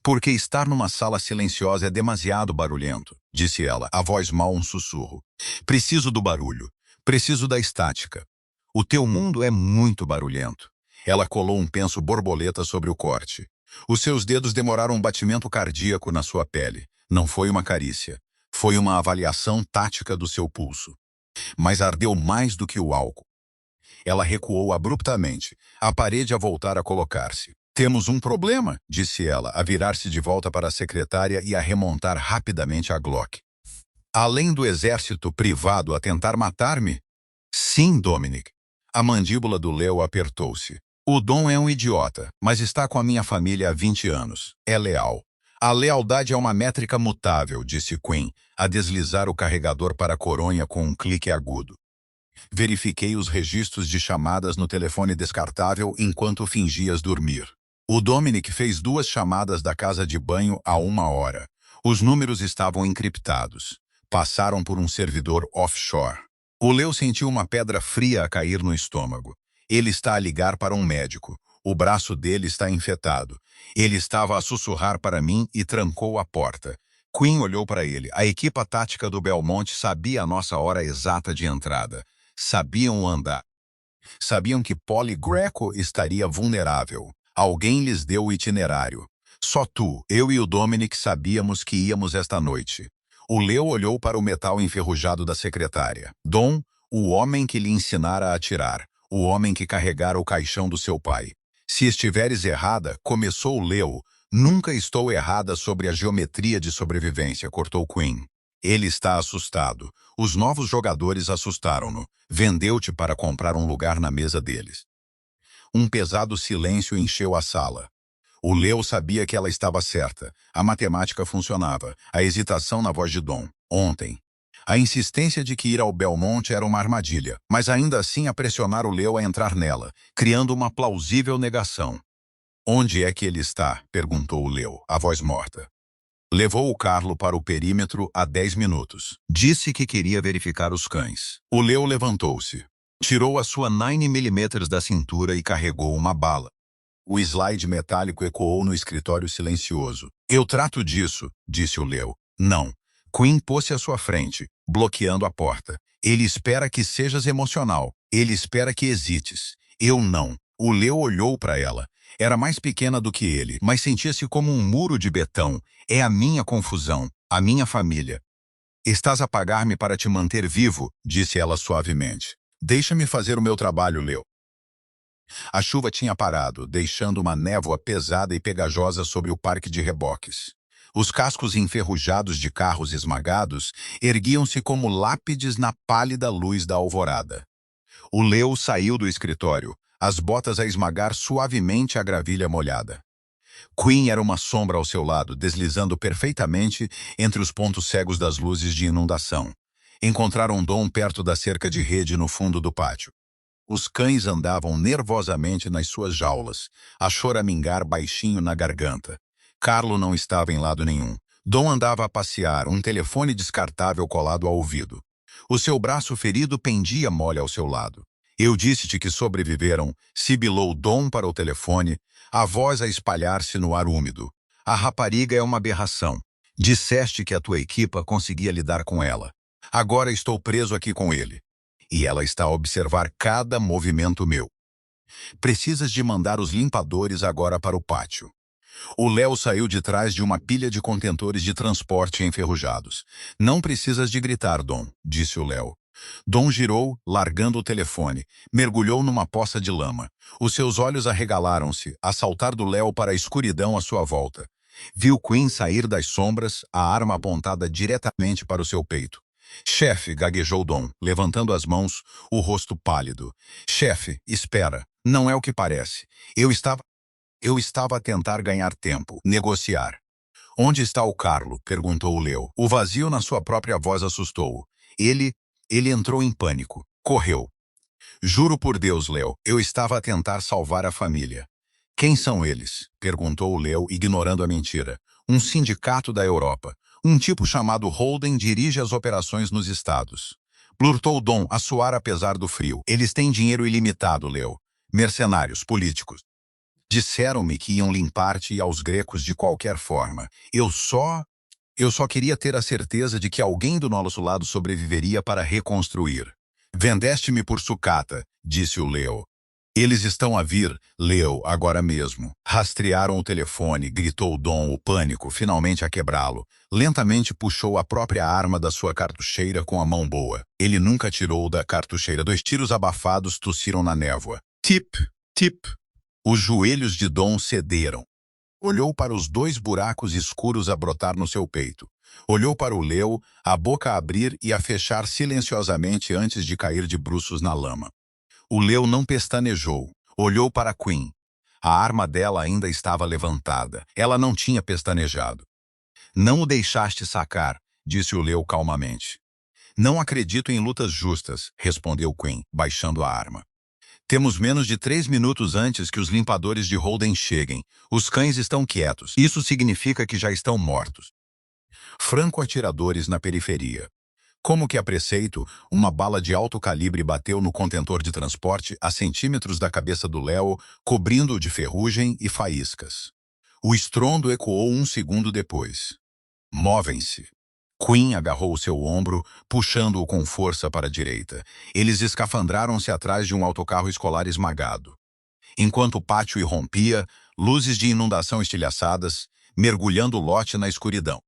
«Porque estar numa sala silenciosa é demasiado barulhento», disse ela, a voz mal um sussurro. «Preciso do barulho. Preciso da estática. O teu mundo é muito barulhento». Ela colou um penso borboleta sobre o corte. Os seus dedos demoraram um batimento cardíaco na sua pele. Não foi uma carícia. Foi uma avaliação tática do seu pulso. Mas ardeu mais do que o álcool. Ela recuou abruptamente, a parede a voltar a colocar-se. «Temos um problema», disse ela, a virar-se de volta para a secretária e a remontar rapidamente a Glock. «Além do exército privado a tentar matar-me?» «Sim, Dominic». A mandíbula do Leo apertou-se. «O Dom é um idiota, mas está com a minha família há 20 anos. É leal. A lealdade é uma métrica mutável», disse Queen, a deslizar o carregador para a coronha com um clique agudo. Verifiquei os registros de chamadas no telefone descartável enquanto fingias dormir. O Dominic fez 2 chamadas da casa de banho a 1 hora. Os números estavam encriptados. Passaram por um servidor offshore. O Leo sentiu uma pedra fria a cair no estômago. Ele está a ligar para um médico. O braço dele está infectado. Ele estava a sussurrar para mim e trancou a porta. Queen olhou para ele. A equipa tática do Belmont sabia a nossa hora exata de entrada. Sabiam andar. Sabiam que Polly Greco estaria vulnerável. Alguém lhes deu o itinerário. Só tu, eu e o Dominic sabíamos que íamos esta noite. O Leo olhou para o metal enferrujado da secretária. Dom, o homem que lhe ensinara a atirar. O homem que carregara o caixão do seu pai. Se estiveres errada, começou o Leo. Nunca estou errada sobre a geometria de sobrevivência, cortou Queen. Ele está assustado. Os novos jogadores assustaram-no. Vendeu-te para comprar um lugar na mesa deles. Um pesado silêncio encheu a sala. O Leo sabia que ela estava certa. A matemática funcionava. A hesitação na voz de Dom. Ontem. A insistência de que ir ao Belmont era uma armadilha, mas ainda assim a pressionar o Leo a entrar nela, criando uma plausível negação. «Onde é que ele está?» perguntou o Leo, a voz morta. Levou o Carlo para o perímetro há 10 minutos. Disse que queria verificar os cães. O Leo levantou-se. Tirou a sua 9mm da cintura e carregou uma bala. O slide metálico ecoou no escritório silencioso. «Eu trato disso», disse o Leo. «Não». Queen pôs-se à sua frente, bloqueando a porta. «Ele espera que sejas emocional. Ele espera que hesites. Eu não». O Leo olhou para ela. Era mais pequena do que ele, mas sentia-se como um muro de betão. «É a minha confusão, a minha família». «Estás a pagar-me para te manter vivo», disse ela suavemente. «Deixa-me fazer o meu trabalho, Leo». A chuva tinha parado, deixando uma névoa pesada e pegajosa sobre o parque de reboques. Os cascos enferrujados de carros esmagados erguiam-se como lápides na pálida luz da alvorada. O Leo saiu do escritório, as botas a esmagar suavemente a gravilha molhada. Queen era uma sombra ao seu lado, deslizando perfeitamente entre os pontos cegos das luzes de inundação. Encontraram Dom perto da cerca de rede no fundo do pátio. Os cães andavam nervosamente nas suas jaulas, a choramingar baixinho na garganta. Carlo não estava em lado nenhum. Dom andava a passear, um telefone descartável colado ao ouvido. O seu braço ferido pendia mole ao seu lado. «Eu disse-te que sobreviveram», sibilou Dom para o telefone, a voz a espalhar-se no ar úmido. «A rapariga é uma aberração. Disseste que a tua equipa conseguia lidar com ela. Agora estou preso aqui com ele. E ela está a observar cada movimento meu. Precisas de mandar os limpadores agora para o pátio». O Leo saiu de trás de uma pilha de contentores de transporte enferrujados. «Não precisas de gritar, Dom», disse o Leo. Dom girou, largando o telefone. Mergulhou numa poça de lama. Os seus olhos arregalaram-se, a saltar do Leo para a escuridão à sua volta. Viu Queen sair das sombras, a arma apontada diretamente para o seu peito. Chefe, gaguejou Dom, levantando as mãos, o rosto pálido. Chefe, espera, não é o que parece. Eu estava a tentar ganhar tempo, negociar. Onde está o Carlo? Perguntou o Leo. O vazio na sua própria voz assustou-o. Ele entrou em pânico. Correu. Juro por Deus, Leo, eu estava a tentar salvar a família. Quem são eles? Perguntou o Leo, ignorando a mentira. Um sindicato da Europa. Um tipo chamado Holden dirige as operações nos estados. Blurtou Dom, a suar apesar do frio. Eles têm dinheiro ilimitado, Leo. Mercenários, políticos. Disseram-me que iam limpar-te e aos grecos de qualquer forma. Eu só queria ter a certeza de que alguém do nosso lado sobreviveria para reconstruir. Vendeste-me por sucata, disse o Leo. Eles estão a vir, Leo, agora mesmo. Rastrearam o telefone, gritou Dom, o pânico, finalmente a quebrá-lo. Lentamente puxou a própria arma da sua cartucheira com a mão boa. Ele nunca tirou da cartucheira. 2 tiros abafados tossiram na névoa. Tip, tip. Os joelhos de Dom cederam. Olhou para os 2 buracos escuros a brotar no seu peito. Olhou para o Leo, a boca a abrir e a fechar silenciosamente antes de cair de bruços na lama. O Leo não pestanejou. Olhou para Queen. A arma dela ainda estava levantada. Ela não tinha pestanejado. Não o deixaste sacar, disse o Leo calmamente. Não acredito em lutas justas, respondeu Queen, baixando a arma. Temos menos de 3 minutos antes que os limpadores de Holden cheguem. Os cães estão quietos. Isso significa que já estão mortos. Franco-atiradores na periferia. Como que a preceito, uma bala de alto calibre bateu no contentor de transporte a centímetros da cabeça do Leo, cobrindo-o de ferrugem e faíscas. O estrondo ecoou 1 segundo depois. Movem-se. Queen agarrou seu ombro, puxando-o com força para a direita. Eles escafandraram-se atrás de um autocarro escolar esmagado. Enquanto o pátio irrompia, luzes de inundação estilhaçadas, mergulhando o lote na escuridão.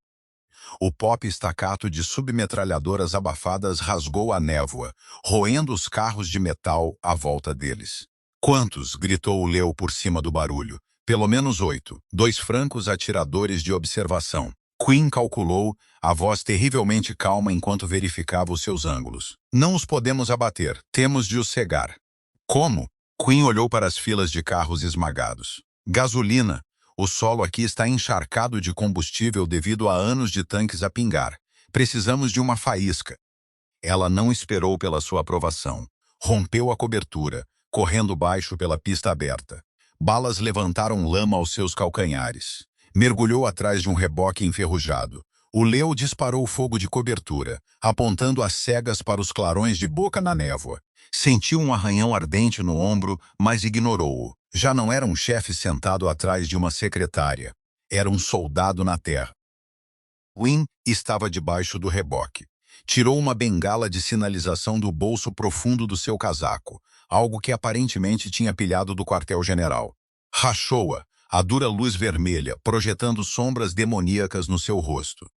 O pop estacato de submetralhadoras abafadas rasgou a névoa, roendo os carros de metal à volta deles. Quantos? Gritou o Leo por cima do barulho. Pelo menos 8. 2 francos atiradores de observação. Queen calculou, a voz terrivelmente calma enquanto verificava os seus ângulos. Não os podemos abater, temos de os cegar. Como? Queen olhou para as filas de carros esmagados. Gasolina. O solo aqui está encharcado de combustível devido a anos de tanques a pingar. Precisamos de uma faísca. Ela não esperou pela sua aprovação. Rompeu a cobertura, correndo baixo pela pista aberta. Balas levantaram lama aos seus calcanhares. Mergulhou atrás de um reboque enferrujado. O Leo disparou fogo de cobertura, apontando as cegas para os clarões de boca na névoa. Sentiu um arranhão ardente no ombro, mas ignorou-o. Já não era um chefe sentado atrás de uma secretária. Era um soldado na terra. Queen estava debaixo do reboque. Tirou uma bengala de sinalização do bolso profundo do seu casaco, algo que aparentemente tinha pilhado do quartel-general. Rachou-a, a dura luz vermelha, projetando sombras demoníacas no seu rosto.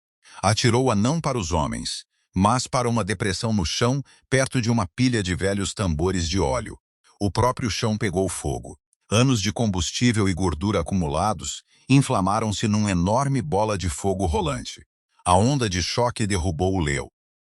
Atirou-a não para os homens, mas para uma depressão no chão, perto de uma pilha de velhos tambores de óleo. O próprio chão pegou fogo. Anos de combustível e gordura acumulados inflamaram-se numa enorme bola de fogo rolante. A onda de choque derrubou o Leo.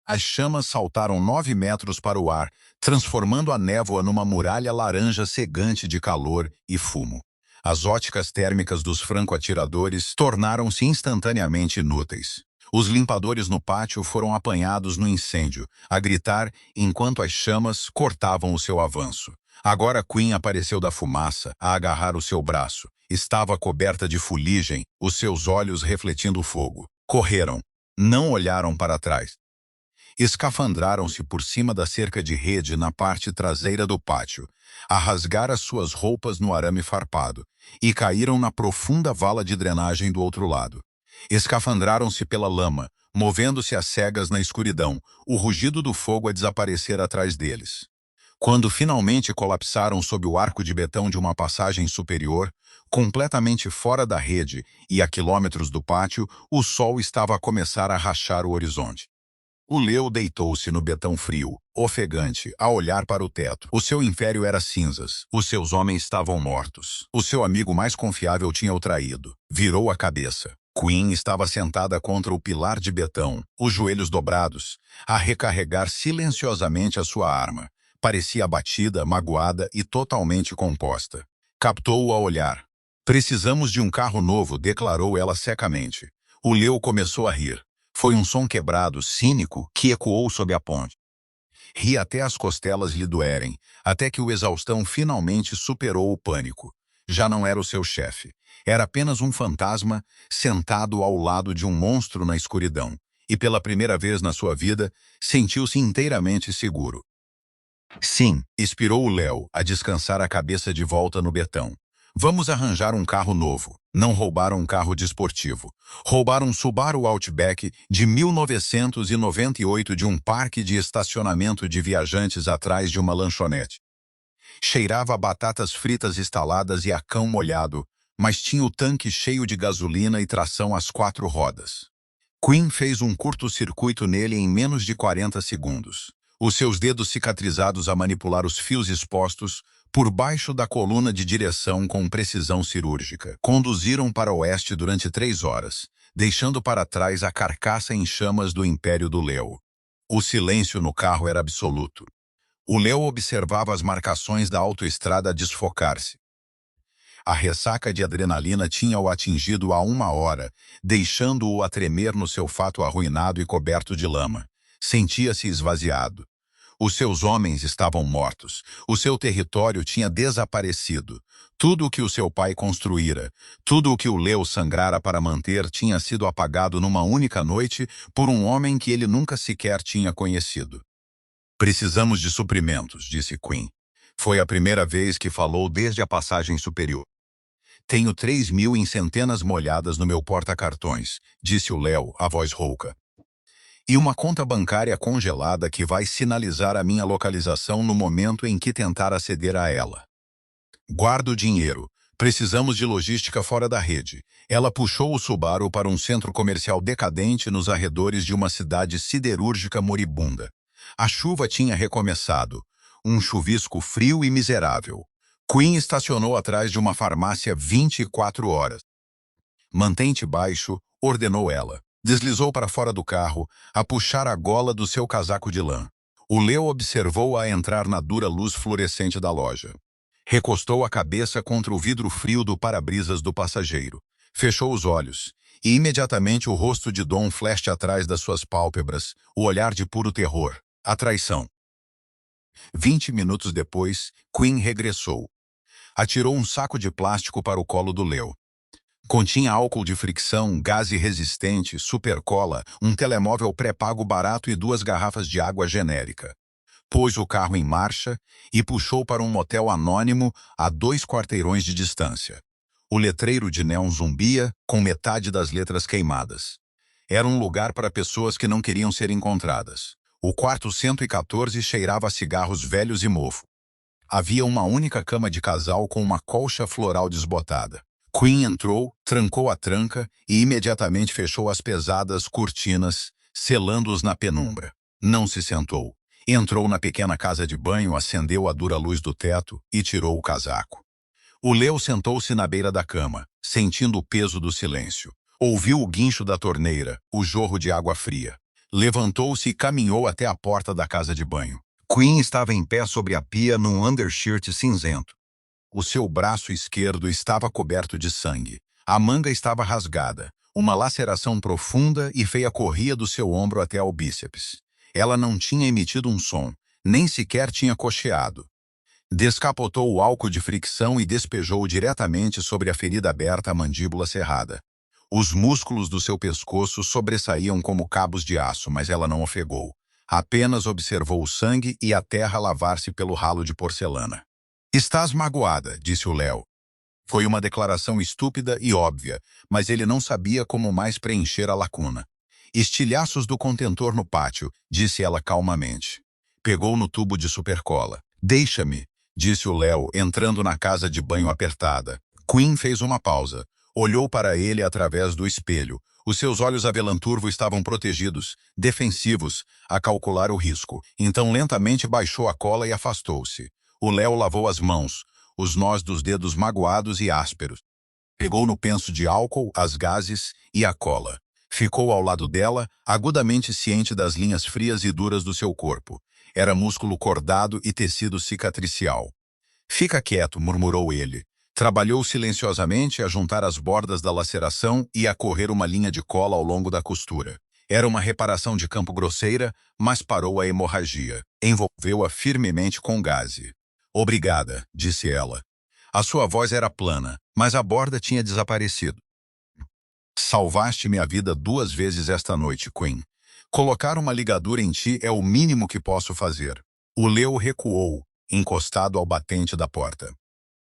As chamas saltaram 9 metros para o ar, transformando a névoa numa muralha laranja cegante de calor e fumo. As óticas térmicas dos franco-atiradores tornaram-se instantaneamente inúteis. Os limpadores no pátio foram apanhados no incêndio, a gritar enquanto as chamas cortavam o seu avanço. Agora Queen apareceu da fumaça, a agarrar o seu braço. Estava coberta de fuligem, os seus olhos refletindo o fogo. Correram. Não olharam para trás. Escafandraram-se por cima da cerca de rede na parte traseira do pátio, a rasgar as suas roupas no arame farpado, e caíram na profunda vala de drenagem do outro lado. Escafandraram-se pela lama, movendo-se às cegas na escuridão, o rugido do fogo a desaparecer atrás deles. Quando finalmente colapsaram sob o arco de betão de uma passagem superior, completamente fora da rede e a quilômetros do pátio, o sol estava a começar a rachar o horizonte. O Leo deitou-se no betão frio, ofegante, a olhar para o teto. O seu império era cinzas. Os seus homens estavam mortos. O seu amigo mais confiável tinha o traído. Virou a cabeça. Queen estava sentada contra o pilar de betão, os joelhos dobrados, a recarregar silenciosamente a sua arma. Parecia abatida, magoada e totalmente composta. Captou-o a olhar. Precisamos de um carro novo, declarou ela secamente. O Leo começou a rir. Foi um som quebrado, cínico, que ecoou sob a ponte. Ri até as costelas lhe doerem, até que o exaustão finalmente superou o pânico. Já não era o seu chefe. Era apenas um fantasma sentado ao lado de um monstro na escuridão. E pela primeira vez na sua vida, sentiu-se inteiramente seguro. Sim, expirou o Léo, a descansar a cabeça de volta no betão. Vamos arranjar um carro novo. Não roubaram um carro desportivo. Roubaram um Subaru Outback de 1998 de um parque de estacionamento de viajantes atrás de uma lanchonete. Cheirava a batatas fritas estaladas e a cão molhado, mas tinha o tanque cheio de gasolina e tração às 4 rodas. Queen fez um curto-circuito nele em menos de 40 segundos. Os seus dedos cicatrizados a manipular os fios expostos por baixo da coluna de direção com precisão cirúrgica. Conduziram para o oeste durante 3 horas, deixando para trás a carcaça em chamas do Império do Leo. O silêncio no carro era absoluto. O Leo observava as marcações da autoestrada desfocar-se. A ressaca de adrenalina tinha-o atingido há 1 hora, deixando-o a tremer no seu fato arruinado e coberto de lama. Sentia-se esvaziado. Os seus homens estavam mortos. O seu território tinha desaparecido. Tudo o que o seu pai construíra, tudo o que o Leo sangrara para manter tinha sido apagado numa única noite por um homem que ele nunca sequer tinha conhecido. Precisamos de suprimentos, disse Queen. Foi a primeira vez que falou desde a passagem superior. Tenho 3.000 em centenas molhadas no meu porta-cartões, disse o Léo, a voz rouca. E uma conta bancária congelada que vai sinalizar a minha localização no momento em que tentar aceder a ela. Guarda o dinheiro. Precisamos de logística fora da rede. Ela puxou o Subaru para um centro comercial decadente nos arredores de uma cidade siderúrgica moribunda. A chuva tinha recomeçado. Um chuvisco frio e miserável. Queen estacionou atrás de uma farmácia 24 horas. Mantém-te baixo, ordenou ela. Deslizou para fora do carro, a puxar a gola do seu casaco de lã. O Leo observou-a entrar na dura luz fluorescente da loja. Recostou a cabeça contra o vidro frio do para-brisas do passageiro. Fechou os olhos, e imediatamente o rosto de Dom flashe atrás das suas pálpebras, o olhar de puro terror, a traição. 20 minutos depois, Queen regressou. Atirou um saco de plástico para o colo do Leo. Continha álcool de fricção, gás resistente, supercola, um telemóvel pré-pago barato e 2 garrafas de água genérica. Pôs o carro em marcha e puxou para um motel anônimo a 2 quarteirões de distância. O letreiro de neon zumbia, com metade das letras queimadas. Era um lugar para pessoas que não queriam ser encontradas. O quarto 114 cheirava a cigarros velhos e mofo. Havia uma única cama de casal com uma colcha floral desbotada. Queen entrou, trancou a tranca e imediatamente fechou as pesadas cortinas, selando-os na penumbra. Não se sentou. Entrou na pequena casa de banho, acendeu a dura luz do teto e tirou o casaco. O Leo sentou-se na beira da cama, sentindo o peso do silêncio. Ouviu o guincho da torneira, o jorro de água fria. Levantou-se e caminhou até a porta da casa de banho. Queen estava em pé sobre a pia num undershirt cinzento. O seu braço esquerdo estava coberto de sangue. A manga estava rasgada. Uma laceração profunda e feia corria do seu ombro até ao bíceps. Ela não tinha emitido um som, nem sequer tinha cocheado. Descapotou o álcool de fricção e despejou diretamente sobre a ferida aberta, a mandíbula cerrada. Os músculos do seu pescoço sobressaíam como cabos de aço, mas ela não ofegou. Apenas observou o sangue e a terra lavar-se pelo ralo de porcelana. Estás magoada, disse o Léo. Foi uma declaração estúpida e óbvia, mas ele não sabia como mais preencher a lacuna. Estilhaços do contentor no pátio, disse ela calmamente. Pegou no tubo de supercola. Deixa-me, disse o Léo, entrando na casa de banho apertada. Queen fez uma pausa. Olhou para ele através do espelho. Os seus olhos avelã-turvo estavam protegidos, defensivos, a calcular o risco. Então lentamente baixou a cola e afastou-se. O Léo lavou as mãos, os nós dos dedos magoados e ásperos. Pegou no penso de álcool, as gases e a cola. Ficou ao lado dela, agudamente ciente das linhas frias e duras do seu corpo. Era músculo cordado e tecido cicatricial. Fica quieto, murmurou ele. Trabalhou silenciosamente a juntar as bordas da laceração e a correr uma linha de cola ao longo da costura. Era uma reparação de campo grosseira, mas parou a hemorragia. Envolveu-a firmemente com gaze. Obrigada, disse ela. A sua voz era plana, mas a borda tinha desaparecido. Salvaste-me a vida 2 vezes esta noite, Quinn. Colocar uma ligadura em ti é o mínimo que posso fazer. O Leo recuou, encostado ao batente da porta.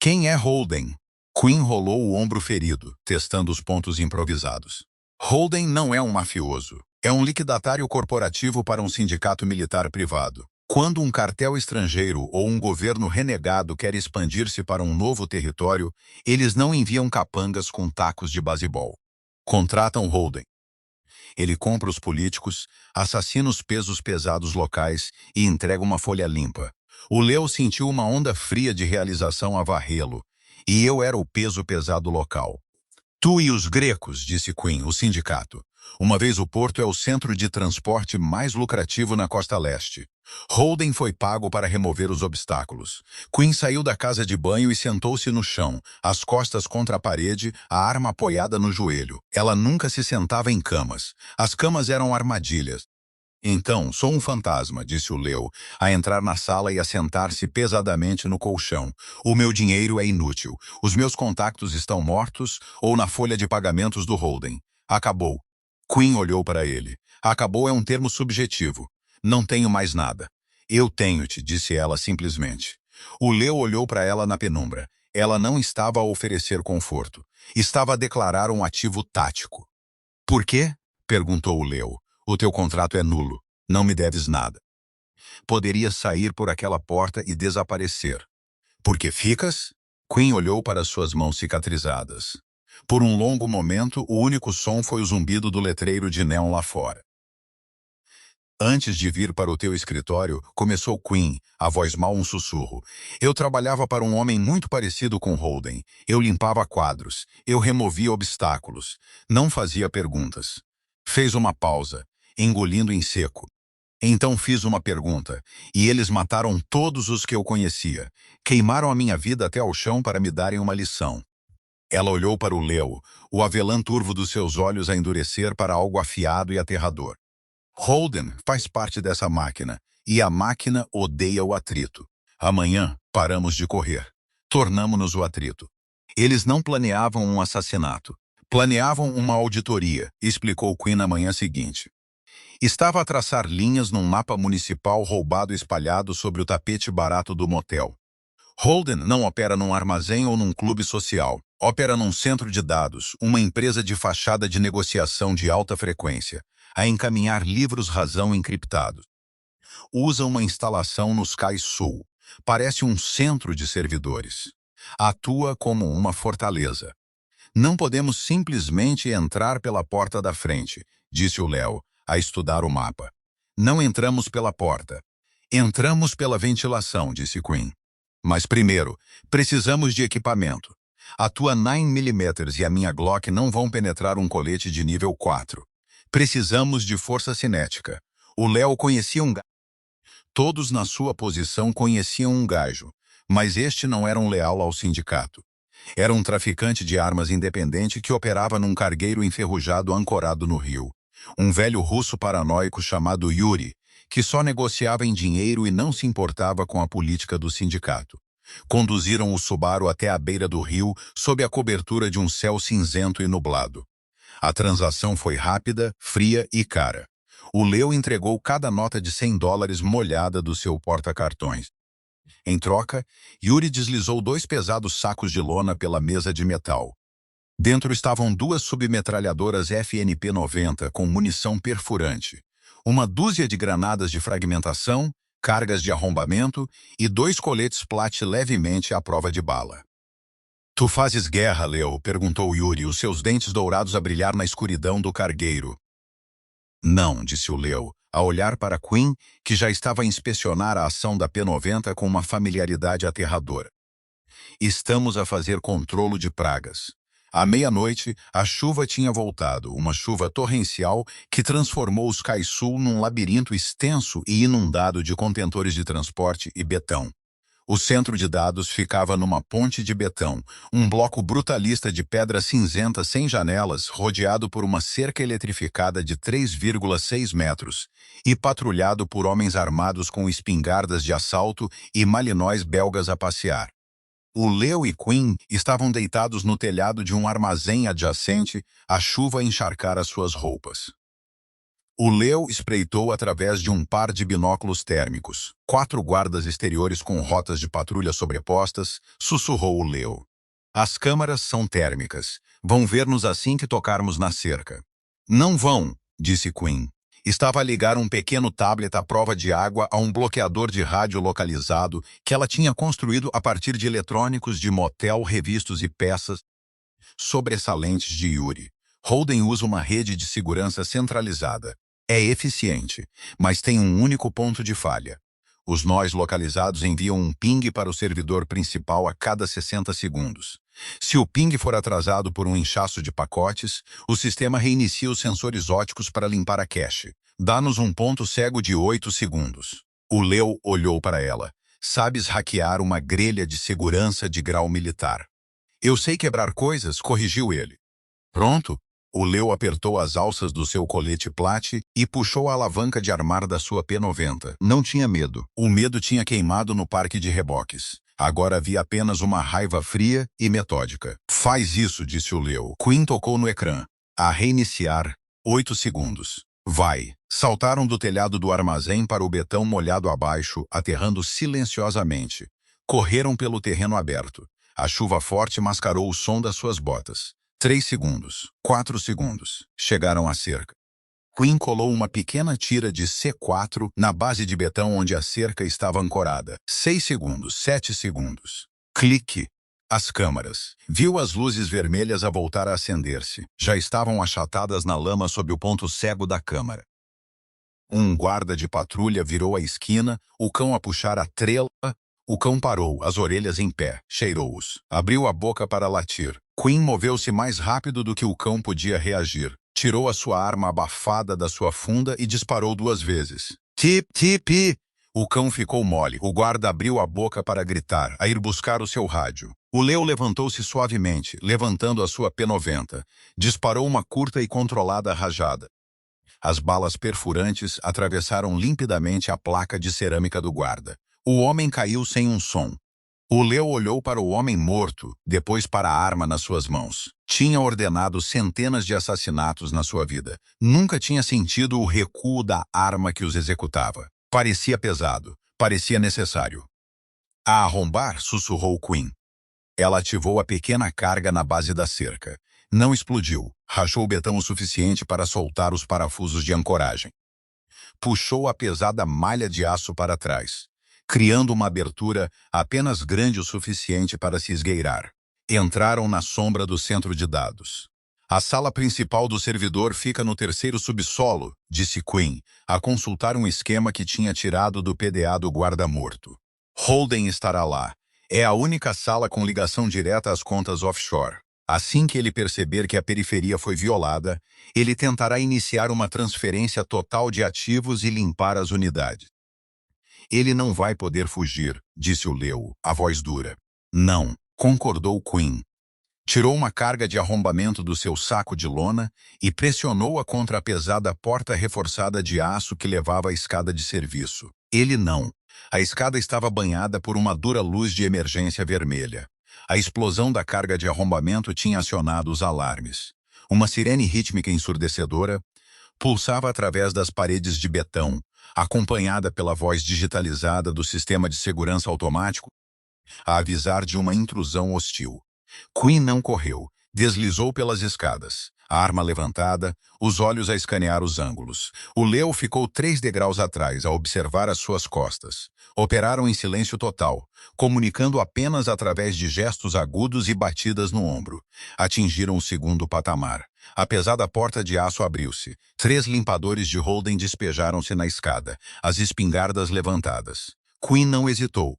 Quem é Holden? Quinn rolou o ombro ferido, testando os pontos improvisados. Holden não é um mafioso. É um liquidatário corporativo para um sindicato militar privado. Quando um cartel estrangeiro ou um governo renegado quer expandir-se para um novo território, eles não enviam capangas com tacos de basebol. Contratam Holden. Ele compra os políticos, assassina os pesos pesados locais e entrega uma folha limpa. O Leo sentiu uma onda fria de realização a varrê-lo, e eu era o peso pesado local. Tu e os grecos, disse Quinn, o sindicato. Uma vez o porto é o centro de transporte mais lucrativo na costa leste. Holden foi pago para remover os obstáculos. Quinn saiu da casa de banho e sentou-se no chão, as costas contra a parede, a arma apoiada no joelho. Ela nunca se sentava em camas. As camas eram armadilhas. Então, sou um fantasma, disse o Leo, a entrar na sala e a sentar-se pesadamente no colchão. O meu dinheiro é inútil. Os meus contactos estão mortos ou na folha de pagamentos do Holden. Acabou. Quinn olhou para ele. Acabou é um termo subjetivo. Não tenho mais nada. Eu tenho-te, disse ela simplesmente. O Leo olhou para ela na penumbra. Ela não estava a oferecer conforto. Estava a declarar um ativo tático. Por quê? Perguntou o Leo. O teu contrato é nulo. Não me deves nada. Poderias sair por aquela porta e desaparecer. Por que ficas? Quinn olhou para suas mãos cicatrizadas. Por um longo momento, o único som foi o zumbido do letreiro de neon lá fora. Antes de vir para o teu escritório, começou Quinn, a voz mal um sussurro. Eu trabalhava para um homem muito parecido com Holden. Eu limpava quadros. Eu removia obstáculos. Não fazia perguntas. Fez uma pausa, engolindo em seco. Então fiz uma pergunta, e eles mataram todos os que eu conhecia. Queimaram a minha vida até ao chão para me darem uma lição. Ela olhou para o Leo, o avelã turvo dos seus olhos a endurecer para algo afiado e aterrador. Holden faz parte dessa máquina, e a máquina odeia o atrito. Amanhã, paramos de correr. Tornamo-nos o atrito. Eles não planeavam um assassinato. Planeavam uma auditoria, explicou Quinn na manhã seguinte. Estava a traçar linhas num mapa municipal roubado espalhado sobre o tapete barato do motel. Holden não opera num armazém ou num clube social. Opera num centro de dados, uma empresa de fachada de negociação de alta frequência, a encaminhar livros-razão encriptados. Usa uma instalação nos cais sul. Parece um centro de servidores. Atua como uma fortaleza. Não podemos simplesmente entrar pela porta da frente, disse o Leo, a estudar o mapa. Não entramos pela porta. Entramos pela ventilação, disse Quinn. Mas primeiro, precisamos de equipamento. A tua 9mm e a minha Glock não vão penetrar um colete de nível 4. Precisamos de força cinética. O Leo conhecia um gajo. Todos na sua posição conheciam um gajo, mas este não era um leal ao sindicato. Era um traficante de armas independente que operava num cargueiro enferrujado ancorado no rio. Um velho russo paranoico chamado Yuri, que só negociava em dinheiro e não se importava com a política do sindicato. Conduziram o Subaru até a beira do rio, sob a cobertura de um céu cinzento e nublado. A transação foi rápida, fria e cara. O Leo entregou cada nota de $100 molhada do seu porta-cartões. Em troca, Yuri deslizou 2 pesados sacos de lona pela mesa de metal. Dentro estavam 2 submetralhadoras FNP-90 com munição perfurante, uma dúzia de granadas de fragmentação, cargas de arrombamento e 2 coletes Plat levemente à prova de bala. Tu fazes guerra, Leo? Perguntou Yuri, os seus dentes dourados a brilhar na escuridão do cargueiro. Não, disse o Leo, a olhar para Quinn, que já estava a inspecionar a ação da P-90 com uma familiaridade aterradora. Estamos a fazer controlo de pragas. À meia-noite, a chuva tinha voltado, uma chuva torrencial que transformou os cais sul num labirinto extenso e inundado de contentores de transporte e betão. O centro de dados ficava numa ponte de betão, um bloco brutalista de pedra cinzenta sem janelas, rodeado por uma cerca eletrificada de 3,6 metros, e patrulhado por homens armados com espingardas de assalto e malinóis belgas a passear. O Leo e Quinn estavam deitados no telhado de um armazém adjacente, a chuva encharcara suas roupas. O Leo espreitou através de um par de binóculos térmicos. 4 guardas exteriores com rotas de patrulha sobrepostas, sussurrou o Leo. As câmaras são térmicas. Vão ver-nos assim que tocarmos na cerca. Não vão, disse Quinn. Estava a ligar um pequeno tablet à prova de água a um bloqueador de rádio localizado que ela tinha construído a partir de eletrônicos de motel revistos e peças sobressalentes de Yuri. Holden usa uma rede de segurança centralizada. É eficiente, mas tem um único ponto de falha. Os nós localizados enviam um ping para o servidor principal a cada 60 segundos. Se o ping for atrasado por um inchaço de pacotes, o sistema reinicia os sensores óticos para limpar a cache. Dá-nos um ponto cego de 8 segundos. O Leo olhou para ela. Sabes hackear uma grelha de segurança de grau militar. Eu sei quebrar coisas, corrigiu ele. Pronto. O Leo apertou as alças do seu colete Plat e puxou a alavanca de armar da sua P90. Não tinha medo. O medo tinha queimado no parque de reboques. Agora havia apenas uma raiva fria e metódica. Faz isso, disse o Leo. Quinn tocou no ecrã. A reiniciar. 8 segundos. Vai. Saltaram do telhado do armazém para o betão molhado abaixo, aterrando silenciosamente. Correram pelo terreno aberto. A chuva forte mascarou o som das suas botas. 3 segundos, 4 segundos. Chegaram à cerca. Quinn colou uma pequena tira de C4 na base de betão onde a cerca estava ancorada. 6 segundos, 7 segundos. Clique. As câmaras. Viu as luzes vermelhas a voltar a acender-se. Já estavam achatadas na lama sob o ponto cego da câmara. Um guarda de patrulha virou a esquina, o cão a puxar a trela. O cão parou, as orelhas em pé, cheirou-os. Abriu a boca para latir. Quinn moveu-se mais rápido do que o cão podia reagir. Tirou a sua arma abafada da sua funda e disparou 2 vezes. Tip, tip! O cão ficou mole. O guarda abriu a boca para gritar, a ir buscar o seu rádio. O Leo levantou-se suavemente, levantando a sua P90. Disparou uma curta e controlada rajada. As balas perfurantes atravessaram limpidamente a placa de cerâmica do guarda. O homem caiu sem um som. O Leo olhou para o homem morto, depois para a arma nas suas mãos. Tinha ordenado centenas de assassinatos na sua vida. Nunca tinha sentido o recuo da arma que os executava. Parecia pesado. Parecia necessário. A arrombar, sussurrou Quinn. Ela ativou a pequena carga na base da cerca. Não explodiu. Rachou o betão o suficiente para soltar os parafusos de ancoragem. Puxou a pesada malha de aço para trás, criando uma abertura apenas grande o suficiente para se esgueirar. Entraram na sombra do centro de dados. A sala principal do servidor fica no 3º subsolo, disse Quinn, a consultar um esquema que tinha tirado do PDA do guarda-morto. Holden estará lá. É a única sala com ligação direta às contas offshore. Assim que ele perceber que a periferia foi violada, ele tentará iniciar uma transferência total de ativos e limpar as unidades. Ele não vai poder fugir, disse o Leo, a voz dura. Não, concordou Quinn. Tirou uma carga de arrombamento do seu saco de lona e pressionou-a contra a pesada porta reforçada de aço que levava à escada de serviço. Ele não. A escada estava banhada por uma dura luz de emergência vermelha. A explosão da carga de arrombamento tinha acionado os alarmes. Uma sirene rítmica ensurdecedora pulsava através das paredes de betão, acompanhada pela voz digitalizada do sistema de segurança automático, a avisar de uma intrusão hostil. Quinn não correu, deslizou pelas escadas, a arma levantada, os olhos a escanear os ângulos. O Leo ficou 3 degraus atrás, a observar as suas costas. Operaram em silêncio total, comunicando apenas através de gestos agudos e batidas no ombro. Atingiram o 2º patamar. A pesada porta de aço abriu-se. 3 limpadores de Holden despejaram-se na escada, as espingardas levantadas. Quinn não hesitou.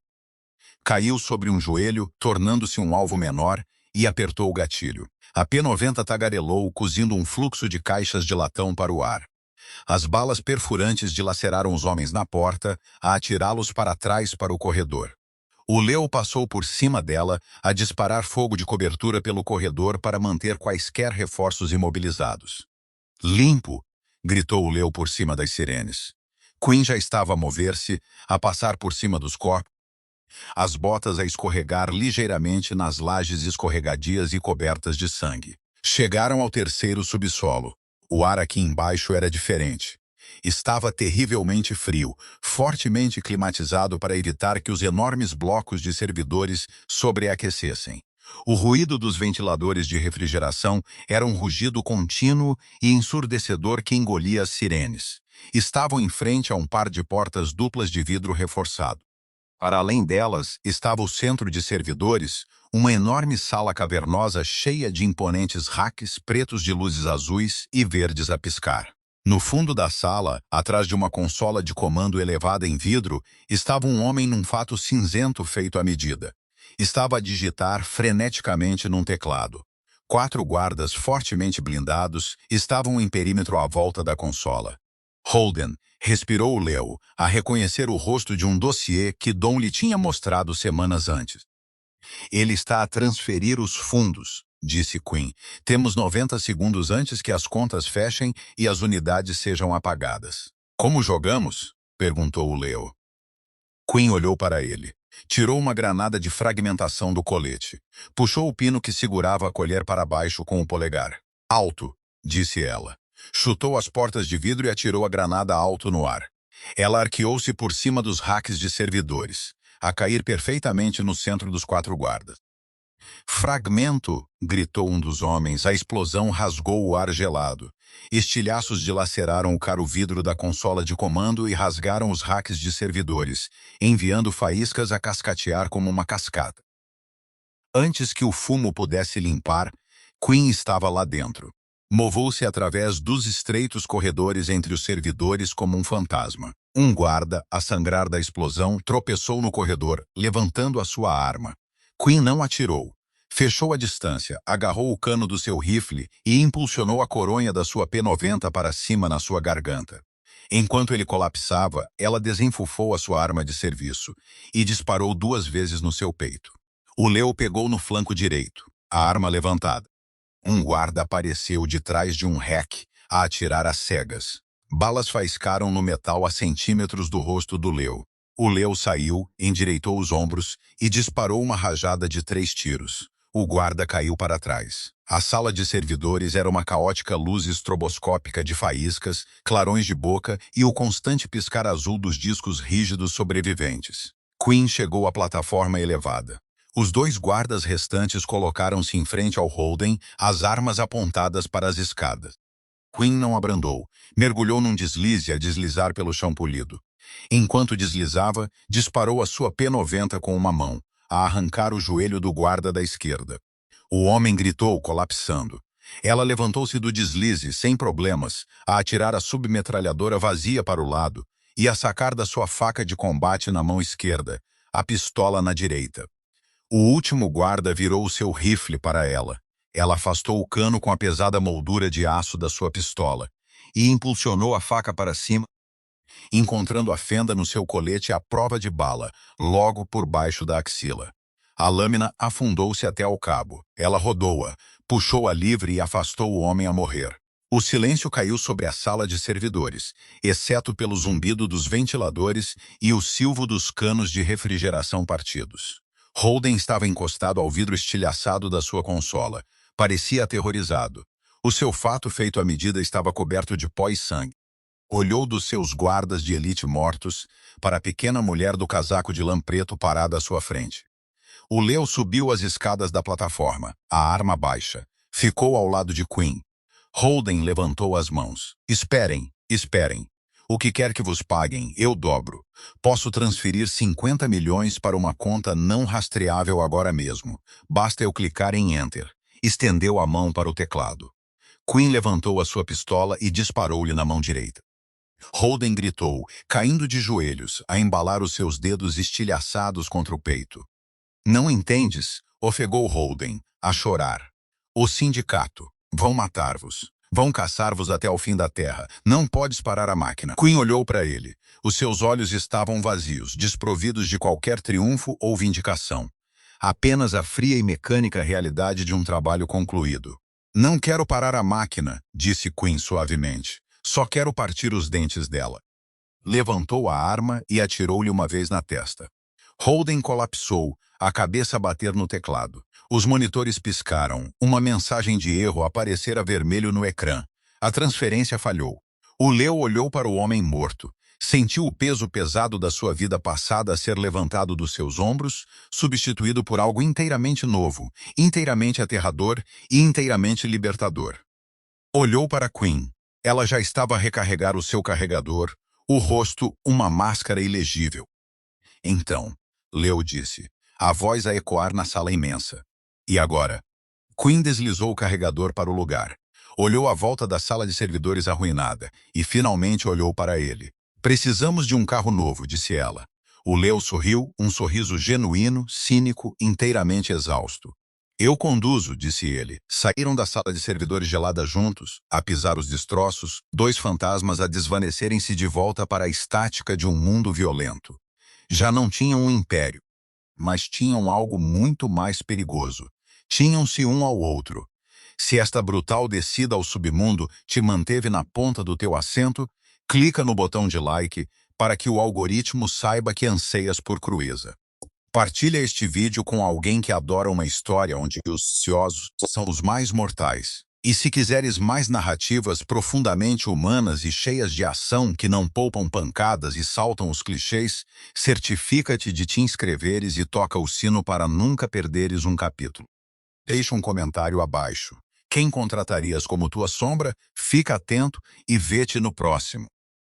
Caiu sobre um joelho, tornando-se um alvo menor, e apertou o gatilho. A P-90 tagarelou, cozindo um fluxo de caixas de latão para o ar. As balas perfurantes dilaceraram os homens na porta, a atirá-los para trás para o corredor. O Leo passou por cima dela, a disparar fogo de cobertura pelo corredor para manter quaisquer reforços imobilizados. Limpo! Gritou o Leo por cima das sirenes. Quinn já estava a mover-se, a passar por cima dos corpos, as botas a escorregar ligeiramente nas lajes escorregadias e cobertas de sangue. Chegaram ao terceiro subsolo. O ar aqui embaixo era diferente. Estava terrivelmente frio, fortemente climatizado para evitar que os enormes blocos de servidores sobreaquecessem. O ruído dos ventiladores de refrigeração era um rugido contínuo e ensurdecedor que engolia as sirenes. Estavam em frente a um par de portas duplas de vidro reforçado. Para além delas, estava o centro de servidores, uma enorme sala cavernosa cheia de imponentes racks pretos de luzes azuis e verdes a piscar. No fundo da sala, atrás de uma consola de comando elevada em vidro, estava um homem num fato cinzento feito à medida. Estava a digitar freneticamente num teclado. 4 guardas fortemente blindados estavam em perímetro à volta da consola. Holden, respirou o Leo, a reconhecer o rosto de um dossiê que Dom lhe tinha mostrado semanas antes. Ele está a transferir os fundos, disse Quinn. Temos 90 segundos antes que as contas fechem e as unidades sejam apagadas. Como jogamos? Perguntou o Leo. Quinn olhou para ele. Tirou uma granada de fragmentação do colete. Puxou o pino que segurava a colher para baixo com o polegar. Alto, disse ela. Chutou as portas de vidro e atirou a granada alto no ar. Ela arqueou-se por cima dos racks de servidores, a cair perfeitamente no centro dos 4 guardas. Fragmento! Gritou um dos homens. A explosão rasgou o ar gelado. Estilhaços dilaceraram o caro vidro da consola de comando e rasgaram os racks de servidores, enviando faíscas a cascatear como uma cascata. Antes que o fumo pudesse limpar, Quinn estava lá dentro. Movou-se através dos estreitos corredores entre os servidores como um fantasma. Um guarda, a sangrar da explosão, tropeçou no corredor, levantando a sua arma. Quinn não atirou. Fechou a distância, agarrou o cano do seu rifle e impulsionou a coronha da sua P-90 para cima na sua garganta. Enquanto ele colapsava, ela desenfufou a sua arma de serviço e disparou 2 vezes no seu peito. O Leo pegou no flanco direito, a arma levantada. Um guarda apareceu de trás de um rack, a atirar às cegas. Balas faiscaram no metal a centímetros do rosto do Leo. O Leo saiu, endireitou os ombros e disparou uma rajada de 3 tiros. O guarda caiu para trás. A sala de servidores era uma caótica luz estroboscópica de faíscas, clarões de boca e o constante piscar azul dos discos rígidos sobreviventes. Quinn chegou à plataforma elevada. Os 2 guardas restantes colocaram-se em frente ao Holden, as armas apontadas para as escadas. Quinn não abrandou. Mergulhou num deslize a deslizar pelo chão polido. Enquanto deslizava, disparou a sua P-90 com uma mão, a arrancar o joelho do guarda da esquerda. O homem gritou, colapsando. Ela levantou-se do deslize, sem problemas, a atirar a submetralhadora vazia para o lado e a sacar da sua faca de combate na mão esquerda, a pistola na direita. O último guarda virou o seu rifle para ela. Ela afastou o cano com a pesada moldura de aço da sua pistola e impulsionou a faca para cima, encontrando a fenda no seu colete à prova de bala, logo por baixo da axila. A lâmina afundou-se até ao cabo. Ela rodou-a, puxou-a livre e afastou o homem a morrer. O silêncio caiu sobre a sala de servidores, exceto pelo zumbido dos ventiladores e o silvo dos canos de refrigeração partidos. Holden estava encostado ao vidro estilhaçado da sua consola. Parecia aterrorizado. O seu fato feito à medida estava coberto de pó e sangue. Olhou dos seus guardas de elite mortos para a pequena mulher do casaco de lã preto parada à sua frente. O Leo subiu as escadas da plataforma, a arma baixa. Ficou ao lado de Quinn. Holden levantou as mãos. Esperem, esperem. O que quer que vos paguem, eu dobro. Posso transferir 50 milhões para uma conta não rastreável agora mesmo. Basta eu clicar em Enter. Estendeu a mão para o teclado. Quinn levantou a sua pistola e disparou-lhe na mão direita. Holden gritou, caindo de joelhos, a embalar os seus dedos estilhaçados contra o peito. Não entendes? Ofegou Holden. a chorar. O sindicato. Vão matar-vos. Vão caçar-vos até ao fim da terra. Não podes parar a máquina. Quinn olhou para ele. Os seus olhos estavam vazios, desprovidos de qualquer triunfo ou vindicação. Apenas a fria e mecânica realidade de um trabalho concluído. Não quero parar a máquina, disse Quinn suavemente. Só quero partir os dentes dela. Levantou a arma e atirou-lhe uma vez na testa. Holden colapsou, a cabeça a bater no teclado. Os monitores piscaram. Uma mensagem de erro aparecera vermelho no ecrã. A transferência falhou. O Leo olhou para o homem morto. Sentiu o peso pesado da sua vida passada a ser levantado dos seus ombros, substituído por algo inteiramente novo, inteiramente aterrador e inteiramente libertador. Olhou para Quinn. Ela já estava a recarregar o seu carregador, o rosto uma máscara ilegível. Então, Leo disse, a voz a ecoar na sala imensa. E agora? Quinn deslizou o carregador para o lugar. Olhou à volta da sala de servidores arruinada e finalmente olhou para ele. Precisamos de um carro novo, disse ela. O Leo sorriu, um sorriso genuíno, cínico, inteiramente exausto. Eu conduzo, disse ele. Saíram da sala de servidores gelada juntos, a pisar os destroços, dois fantasmas a desvanecerem-se de volta para a estática de um mundo violento. Já não tinham um império, mas tinham algo muito mais perigoso. Tinham-se um ao outro. Se esta brutal descida ao submundo te manteve na ponta do teu assento, clica no botão de like para que o algoritmo saiba que anseias por crueza. Partilha este vídeo com alguém que adora uma história onde os ciosos são os mais mortais. E se quiseres mais narrativas profundamente humanas e cheias de ação que não poupam pancadas e saltam os clichês, certifica-te de te inscreveres e toca o sino para nunca perderes um capítulo. Deixa um comentário abaixo. Quem contratarias como tua sombra? Fica atento e vê-te no próximo.